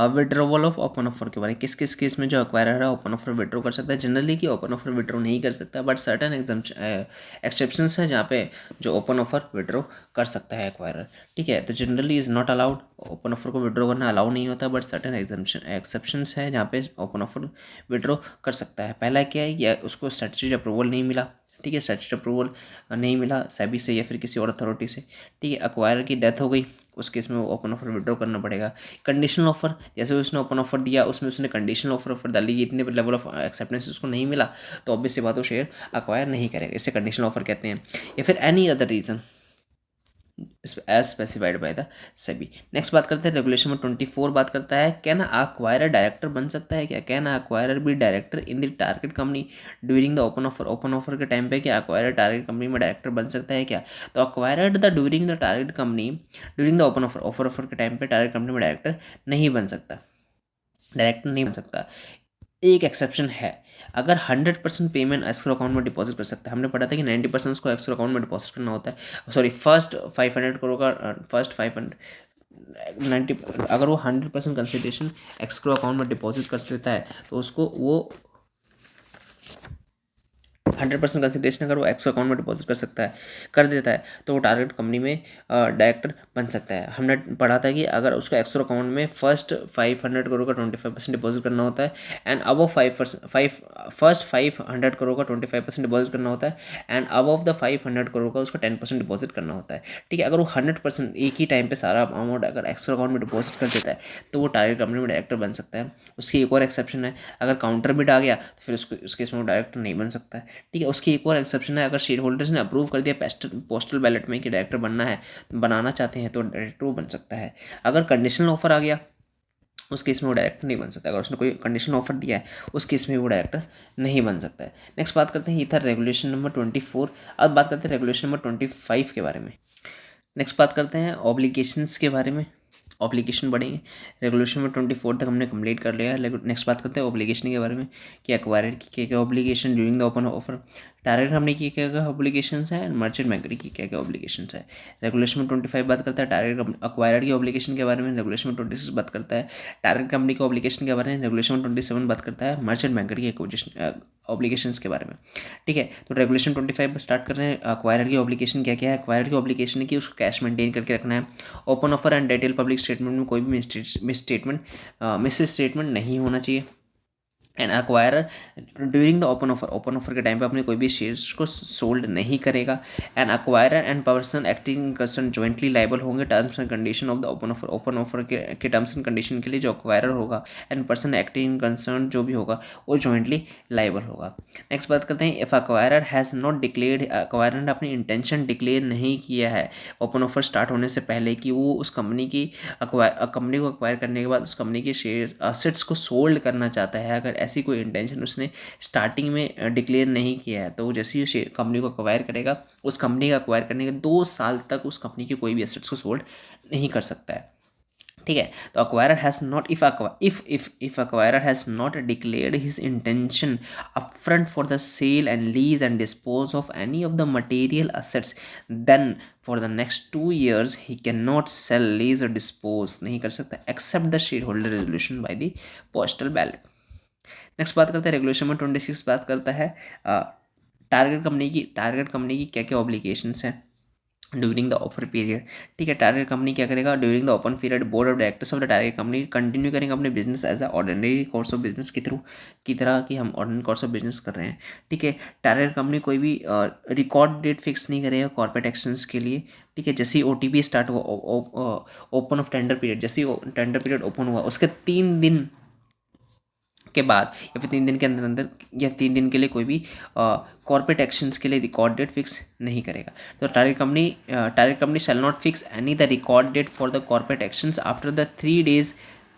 Speaker 1: विड्रॉवल ऑफ ओपन ऑफर के बारे में। किस किस केस में जो एक्वायरर है ओपन ऑफर विड्रॉ कर सकता है। जनरली कि ओपन ऑफर विड्रॉ नहीं कर सकता, बट सर्टन एक्सेप्शंस है जहाँ पे जो ओपन ऑफर विड्रॉ कर सकता है एक्वायरर। ठीक है, तो generally is not allowed, open offer को विड्रॉ करना अलाउ नहीं होता, बट सर्टन एक्सेप्शंस है जहाँ पे ओपन ऑफर विड्रॉ कर सकता है। पहला क्या है, या उसको स्टैट्यूटरी अप्रूवल नहीं मिला, ठीक है, स्टैट्यूटरी अप्रूवल नहीं मिला सेबी से या फिर किसी और अथॉरिटी से, ठीक है, एक्वायरर की डेथ हो गई, उस केस में वो ओपन ऑफर विड्रॉ करना पड़ेगा। कंडीशनल ऑफर, जैसे उसने ओपन ऑफर दिया उसमें उसने कंडीशनल ऑफर डाली, इतने लेवल ऑफ एक्सेप्टेंस उसको नहीं मिला, तो ऑब्वियस सी बात वो शेयर अक्वायर नहीं करेगा, इसे कंडीशनल ऑफर कहते हैं। या फिर any other reason as specified by the SEBI. Next बात करते हैं रेगुलेशन में 24 बात करता है कैन अक्वायरर डायरेक्टर बन सकता है क्या। Can acquirer be director in the target company during the open offer. Open offer के टाइम पे क्या अक्वायरर टारगेट कंपनी में डायरेक्टर बन सकता है क्या। तो acquirer the during the target company during the open offer के टाइम पे टारगेट कंपनी में डायरेक्टर नहीं बन सकता, डायरेक्टर नहीं बन सकता। एक एक्सेप्शन है, अगर 100% पेमेंट एस्क्रो अकाउंट में डिपॉजिट कर सकता है। हमने पढ़ा था कि 90% उसको एस्क्रो अकाउंट में डिपॉजिट करना होता है। सॉरी, फर्स्ट 500 करोड़ का फर्स्ट 500 90, अगर वो 100% कंसिडरेशन एस्क्रो अकाउंट में डिपॉजिट कर देता है तो उसको वो 100% कंसिडरेशन अगर वो एक्सो अकाउंट में डिपॉजिट कर देता है तो वो टारगेट कंपनी में डायरेक्टर बन सकता है। हमने पढ़ा था कि अगर उसको एक्सो अकाउंट में फर्स्ट 500 करोड़ का 25% डिपॉजिट करना होता है एंड अबव 500 करोड़ का 25% डिपॉजिट करना होता है एंड अबव द 500 करोड़ का उसको 10% डिपॉजिट करना होता है। ठीक है, अगर वो 100% एक ही टाइम पे सारा अमाउंट अगर एक्सो अकाउंट में डिपॉजिट कर देता है तो वो टारगेट कंपनी में डायरेक्टर बन सकता है। उसकी एक और एक्सेप्शन है, अगर काउंटर बिड आ गया तो फिर उसको उस केस में वो डायरेक्टर नहीं बन सकता है। ठीक है, उसकी एक और एक्सेप्शन है, अगर शेयर होल्डर्स ने अप्रूव कर दिया पोस्टल बैलेट में कि डायरेक्टर बनाना चाहते हैं तो डायरेक्टर वो बन सकता है। अगर कंडीशनल ऑफर आ गया उस केस में वो डायरेक्टर नहीं बन सकता। अगर उसने कोई कंडीशनल ऑफर दिया है उस केस में वो डायरेक्टर नहीं बन सकता है। नेक्स्ट बात करते हैं, ये था रेगुलेशन नंबर 24। अब बात करते हैं रेगुलेशन नंबर 25 के बारे में। नेक्स्ट बात करते हैं ऑब्लिगेशंस के बारे में। ऑब्लिगेशन बढ़ेंगे, रेगुलेशन में 24 तक हमने कंप्लीट कर लिया है। नेक्स्ट बात करते हैं ऑब्लिगेशन के बारे में कि एक्वायर्ड की क्या क्या obligation during the open offer, direct हमने की क्या क्या ऑब्लिगेशंस है एंड मर्चेंट बैंकर की क्या क्या ऑब्लिगेशंस है। रेगुलेशन में 25 बात करता है डायरेक्ट एक्वायर्ड की ऑब्लिगेशन के बारे में। रेगुलेशन में 26 बात करता है डायरेक्ट कंपनी की ऑब्लिगेशन के बारे में। रेगुलेशन में 27 बात करता है मर्चेंट बैंकर की ऑब्लिगेशंस के बारे में। ठीक है, तो रेगुलेशन 25 पर स्टार्ट कर रहे हैं। एक्वायर्ड की ऑब्लिगेशन क्या क्या है। एक्वायर्ड की ऑब्लिगेशन है कि उसको कैश मेंटेन करके रखना है। Open offer and detail public statement में कोई भी मिस स्टेटमेंट नहीं होना चाहिए। And acquirer during the open offer के टाइम पे अपने कोई भी शेयर्स को सोल्ड नहीं करेगा। And acquirer and person acting concern jointly liable होंगे terms and condition of the open offer के टर्म्स एंड कंडीशन के लिए जो एक्वायरर होगा एंड पर्सन एक्टिंग कंसर्न जो भी होगा वो ज्वाइंटली लाइबल होगा। नेक्स्ट बात करते हैं, if acquirer has not declared, acquirer ने अपनी इंटेंशन डिक्लेयर नहीं किया है ओपन ऑफर स्टार्ट होने से पहले कि वो उस कंपनी को एक्वायर करने के बाद उस कंपनी के शेयर असेट्स को सोल्ड करना चाहता है, अगर ऐसी कोई इंटेंशन उसने स्टार्टिंग में डिक्लेयर नहीं किया है तो जैसे ही शेयर कंपनी को एक्वायर करेगा उस कंपनी का एक्वायर करने के 2 साल तक उस कंपनी के कोई भी एसेट्स को सोल्ड नहीं कर सकता है। ठीक है, तो acquirer has not if acquirer has not declared his intention upfront for the sale and lease and dispose of any of the material assets, then for the next 2 years he cannot sell, lease or dispose नहीं कर सकता except the shareholder resolution by the postal ballot। Next बात करते हैं regulation में 26 बात करता है टारगेट कंपनी की क्या क्या ऑब्लिगेशंस हैं ड्यूरिंग द ऑफर पीरियड। ठीक है, टारगेट कंपनी क्या करेगा during the open period, board of directors of the target company continue करेंगे अपने business as a ordinary course of business के थ्रू, की तरह कि हम ऑर्डिनरी कोर्स ऑफ बिजनेस कर रहे हैं। ठीक है, टारगेट कंपनी कोई भी रिकॉर्ड डेट फिक्स नहीं करेगा कॉर्पोरेट एक्शंस के लिए। ठीक है, जैसे ही OTP स्टार्ट हुआ, ओपन ऑफ टेंडर पीरियड, जैसे ही टेंडर पीरियड ओपन हुआ उसके 3 दिन के बाद या फिर 3 दिन के अंदर अंदर या 3 दिन के लिए कोई भी कॉर्पोरेट एक्शंस के लिए रिकॉर्ड डेट फिक्स नहीं करेगा। तो target company shall not fix any the record date for the corporate actions after the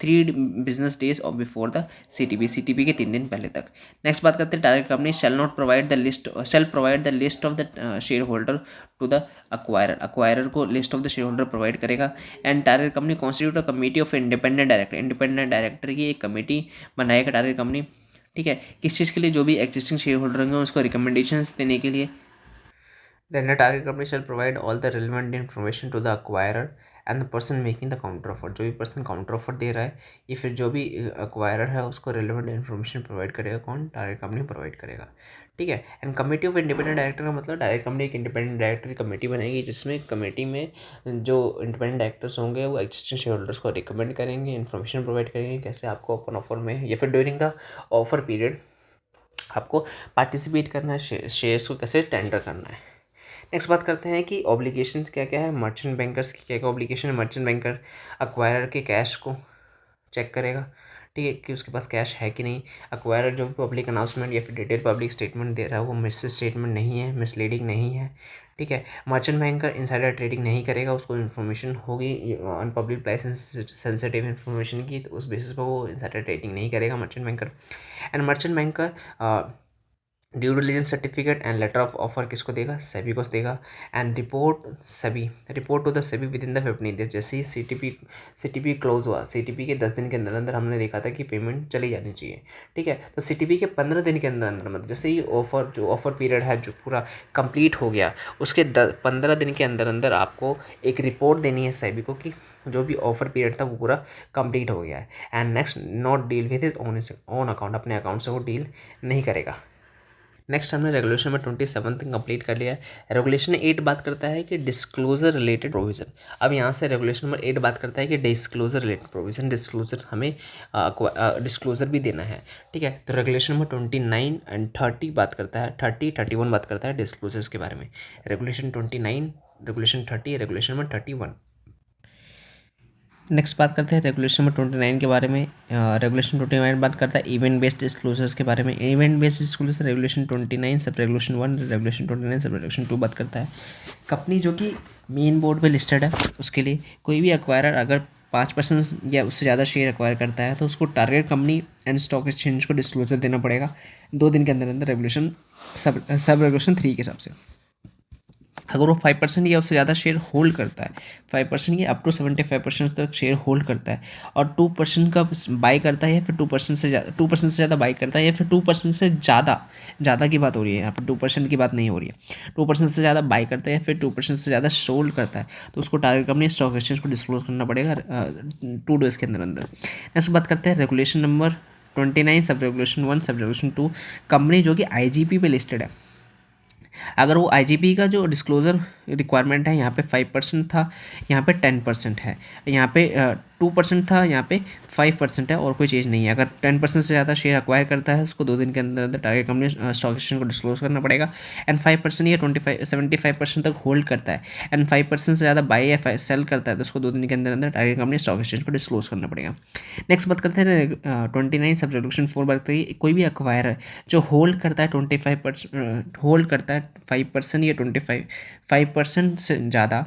Speaker 1: 3 business days और बिफोर द CTP के 3 दिन पहले तक। नेक्स्ट बात करते हैं, target company shall provide the list of the share holder to the acquirer को list of the share holder provide करेगा। And target company constitute a committee of independent director की एक कमेटी बनाएगा टारगेट कंपनी। ठीक है, किस चीज़ के लिए, जो भी एग्जिस्टिंग शेयर होल्डर होंगे उसको रिकमेंडेशंस देने के लिए। Then the target company shall provide all the relevant information to the acquirer and the person making the counter offer। जो भी पर्सन काउंटर ऑफर दे रहा है या फिर जो भी एक्वायरर है उसको रेलिवेंट इन्फॉर्मेशन प्रोवाइड करेगा कौन, टारगेट कंपनी प्रोवाइड करेगा। ठीक है, and committee of independent director का मतलब डायरेक्ट कंपनी एक इंडिपेंडेंट डायरेक्टर की कमेटी बनेगी जिसमें कमेटी में जो इंडिपेंडेंट डायरेक्टर्स होंगे वो एक्जिस्टिंग शेयर होल्डर्स को रिकमेंड करेंगे, इन्फॉर्मेशन प्रोवाइड करेंगे कैसे आपको ओपन ऑफर में या फिर ड्यूरिंग द ऑफर पीरियड आपको पार्टिसिपेट करना है, शेयर्स को कैसे टेंडर करना है। नेक्स्ट बात करते हैं कि ऑब्लिगेशंस क्या क्या है। मर्चेंट बैंकर्स की क्या क्या ऑब्लिगेशन है। मर्चेंट बैंकर एक्वायरर के कैश को चेक करेगा, ठीक है, कि उसके पास कैश है कि नहीं। एक्वायरर जो भी पब्लिक अनाउंसमेंट या फिर डिटेल पब्लिक स्टेटमेंट दे रहा है वो मिस स्टेटमेंट नहीं है, मिसलीडिंग नहीं है। ठीक है, मर्चेंट बैंकर इनसाइडर ट्रेडिंग नहीं करेगा, उसको इन्फॉर्मेशन होगी on public licence sensitive information की, तो उस बेसिस पर वो इनसाइडर ट्रेडिंग नहीं करेगा merchant banker. And merchant banker due diligence certificate and letter of offer किसको देगा, सेबी को देगा। And report to the SEBI within the 15 days. जैसे ही सीटीपी क्लोज हुआ, सीटीपी के 10 दिन के अंदर अंदर हमने देखा था कि पेमेंट चली जानी चाहिए, ठीक है। तो सीटीपी के 15 दिन के अंदर अंदर, मतलब जैसे ही ऑफर पीरियड है जो पूरा कंप्लीट हो गया, उसके 15 दिन के अंदर अंदर आपको एक रिपोर्ट देनी है सेबी को कि जो भी ऑफर पीरियड था वो पूरा कंप्लीट हो गया है। And next, not deal with his own account, अपने अकाउंट से वो डील नहीं करेगा। नेक्स्ट हमने रेगुलेशन नंबर 27 कंप्लीट कर लिया है। रेगुलेशन 8 बात करता है कि डिस्क्लोजर रिलेटेड प्रोविजन। अब यहाँ से रेगुलेशन नंबर 8 बात करता है कि डिस्क्लोजर रिलेटेड प्रोविजन, डिस्क्लोजर हमें डिस्क्लोजर भी देना है, ठीक है। तो रेगुलेशन नंबर 29 एंड 30 बात करता है, 31 बात करता है डिस्क्लोजर्स के बारे में। Regulation 29, regulation 30, regulation number 31। Next बात करते हैं रेगुलेशन नंबर 29 के बारे में। रेगुलेशन 29 बात करता है इवेंट बेस्ड डिस्क्लोजर्स के बारे में। Event based disclosure regulation 29 sub regulation 1, regulation 29 सब रेगुलेशन 2 बात करता है। कंपनी जो कि मेन बोर्ड पे लिस्टेड है उसके लिए कोई भी एक्वायरर अगर 5% या उससे ज़्यादा शेयर एक्वायर करता है तो उसको target company and stock exchange को डिस्क्लोजर देना पड़ेगा 2 दिन के अंदर अंदर, रेगुलेशन सब रेगुलेशन 3 के हिसाब से। अगर वो 5% या उससे ज़्यादा शेयर होल्ड करता है, 5% या अप टू 75% तक शेयर होल्ड करता है, और 2% का बाई करता है या फिर 2% से ज़्यादा बाई करता है, या फिर 2% से ज़्यादा की बात हो रही है यहाँ पर, 2% की बात नहीं हो रही है, 2% से ज़्यादा बाई करता है या फिर 2% से ज़्यादा सोल्ड करता है, तो उसको टारगेट कंपनी स्टॉक एक्सचेंज को डिस्क्लोज करना पड़ेगा 2 डेज़ के अंदर अंदर। नेक्स्ट बात करते हैं रेगुलेशन नंबर 29 सब रेगुलेशन 1 सब रेगुलेशन 2। कंपनी जो कि आईजीपी पे लिस्टेड है, अगर वो आईजीपी का जो डिस्क्लोजर रिक्वायरमेंट है यहाँ पे 5% था, यहाँ पे 10% है, यहाँ पे 2% था, यहाँ पे 5% है, और कोई चीज़ नहीं है। अगर 10% से ज़्यादा शेयर एक्वायर करता है उसको 2 दिन के अंदर अंदर टारगेट कंपनी स्टॉक एक्सचेंज को डिस्क्लोज करना पड़ेगा। एंड 5% या 75% तक होल्ड करता है एंड 5% से ज़्यादा बाई या सेल करता है तो उसको 2 दिन के अंदर अंदर टारगेट कंपनी स्टॉक एक्सचेंज को डिस्क्लोज करना पड़ेगा। नेक्स्ट बात करते हैं 29 सब रेगुलेशन 4 बात करिए। कोई भी एक्वायर जो होल्ड करता है 25% होल्ड करता है 5% या 5% से ज़्यादा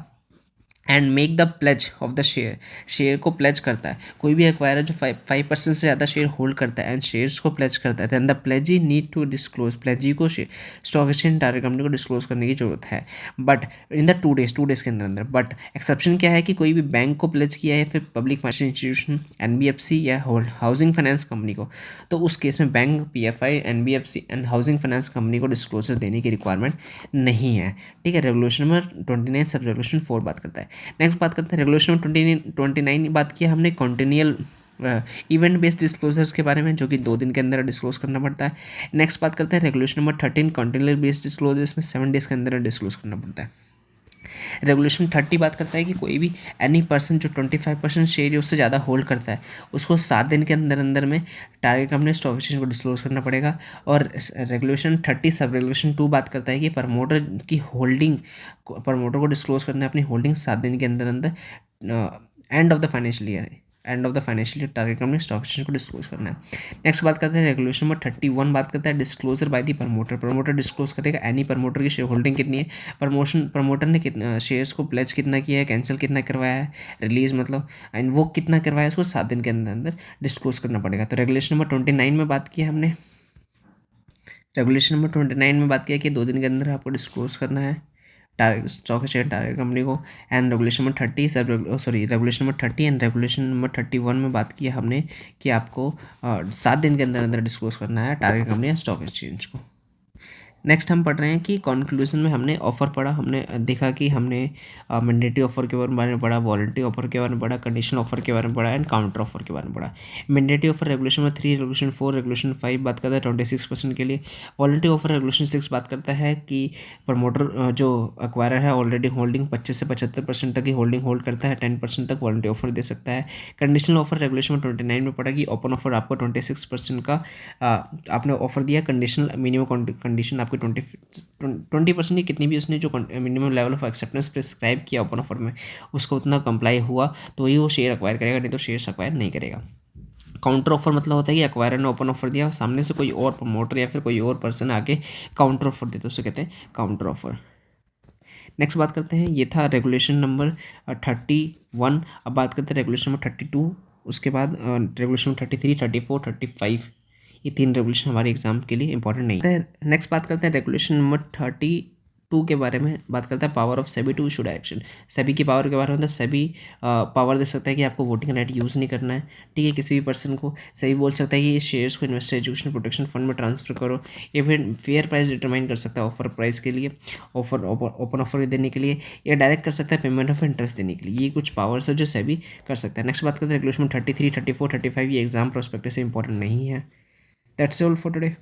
Speaker 1: and make the pledge of the share को प्लेज करता है। कोई भी एक्वायरर जो 5% से ज़्यादा शेयर होल्ड करता है एंड शेयर्स को प्लेज करता है, then the pledgee need to disclose, pledgee को स्टॉक एक्सचेंज टारगेट कंपनी को डिस्क्लोज करने की जरूरत है, बट इन द 2 डेज़ के अंदर अंदर। बट एक्सेप्शन क्या है कि कोई भी बैंक को प्लेज किया है, फिर पब्लिक फाइनेंशियल इंस्टीट्यूशन, एनबीएफसी या हाउसिंग फाइनेंस कंपनी को, तो उस केस में bank, PFI, NBFC and housing finance company को डिस्क्लोजर देने की रिक्वायरमेंट नहीं है, ठीक है। रेगुलेशन नंबर 29 सब रेगुलेशन 4 बात करता है। नेक्स्ट बात करते हैं रेगुलेशन 29 बात किया हमने कॉन्टिन्यूअल इवेंट बेस्ड डिस्क्लोजर्स के बारे में, जो कि 2 दिन के अंदर डिस्क्लोज करना पड़ता है। नेक्स्ट बात करते हैं regulation number 13 continual based disclosures में 7 डेज़ के अंदर डिस्क्लोज करना पड़ता है। रेगुलेशन 30 बात करता है कि कोई भी एनी पर्सन जो 25% शेयर उससे ज़्यादा होल्ड करता है उसको 7 दिन के अंदर अंदर में टारगेट कंपनी स्टॉक एक्सचेंज को डिस्क्लोज करना पड़ेगा। और रेगुलेशन 30 सब रेगुलेशन 2 बात करता है कि प्रमोटर की होल्डिंग, प्रमोटर को डिस्क्लोज करना है अपनी होल्डिंग 7 दिन के अंदर अंदर end of the financial year target company stock exchange को डिस्क्लोज करना है। नेक्स्ट बात करते हैं रेगुलेशन नंबर 31 बात करता है disclosure by the promoter. Promoter disclose करेगा एनी प्रमोटर की शेयर होल्डिंग कितनी है, प्रमोटर ने कितना शेयर्स को प्लेज कितना किया है, कैंसिल कितना करवाया है, रिलीज मतलब एंड वो कितना करवाया है, उसको 7 दिन के अंदर अंदर डिस्क्लोज करना पड़ेगा। तो रेगुलेशन नंबर 29 में बात की हमने, रेगुलेशन नंबर 29 में बात किया कि 2 दिन के अंदर आपको डिस्क्लोज करना है target stock exchange target company को। And regulation number 30 regulation number 30 and regulation number 31 में बात किया हमने कि आपको 7 दिन के अंदर अंदर डिस्क्लोज करना है टारगेट कंपनी या स्टॉक एक्सचेंज को। नेक्स्ट हम पढ़ रहे हैं कि कंक्लूजन में हमने ऑफर पढ़ा, हमने देखा कि हमने मैंडेटरी ऑफर के बारे में पढ़ा, वॉलंटरी ऑफर के बारे में पढ़ा, कंडीशनल ऑफर के बारे में पढ़ा एंड काउंटर ऑफर के बारे में पढ़ा। मैंडेटरी ऑफर रेगुलेशन में 3, रेगुलेशन 4, रेगुलेशन 5 बात करता है 26% के लिए। वॉलंटरी ऑफर रेगुलेशन 6 बात करता है कि प्रमोटर जो एक्वायरर है ऑलरेडी होल्डिंग 25 से 75% तक की होल्डिंग होल्ड करता है, 10% तक वॉलंटरी ऑफर दे सकता है। कंडीशनल ऑफर रेगुलेशन में 29 में पड़ा कि ओपन ऑफर आपको 26% का आपने ऑफर दिया, कंडीशनल मिनिमम कंडीशन आपकी 20% की कितनी भी उसने जो minimum level of acceptance prescribe किया ओपन ऑफर में उसको उतना कंप्लाई हुआ तो ही वो शेयर एक्वायर करेगा, नहीं तो शेयर एक्वायर नहीं करेगा। काउंटर ऑफर मतलब होता है कि एक्वायरर ने ओपन ऑफर दिया और सामने से कोई और प्रमोटर या फिर कोई और पर्सन आके काउंटर ऑफर देते उसे कहते हैं काउंटर ऑफर। नेक्स्ट बात करते हैं, ये था रेगुलेशन नंबर 31। अब बात करते हैं रेगुलेशन नंबर 32, उसके बाद रेगुलेशन नंबर 33, 34, 35, ये 3 रेगुलेशन हमारे एग्जाम के लिए इंपॉर्टेंट नहीं है। नेक्स्ट बात करते हैं रेगुलेशन नंबर 32 के बारे में। बात करता है power of SEBI to issue direction. SEBI की पावर के बारे में, सेबी पावर दे सकता है कि आपको वोटिंग राइट यूज़ नहीं करना है, ठीक है, किसी भी पर्सन को। सेबी बोल सकता है कि ये शेयर्स को इन्वेस्टर एजुकेशन प्रोटेक्शन फंड में ट्रांसफर करो, या फिर फेयर प्राइस डिटरमाइन कर सकता है ऑफर प्राइस के लिए, ओपन ऑफर देने के लिए, या डायरेक्ट कर सकता है पेमेंट ऑफ इंटरेस्ट देने के लिए। ये कुछ पावर्स है जो सेबी कर सकता है। नेक्स्ट बात करते हैं रेगुलेशन 33, 34, 35। ये एग्जाम प्रोस्पेक्टस से इंपॉर्टेंट नहीं है। That's all for today.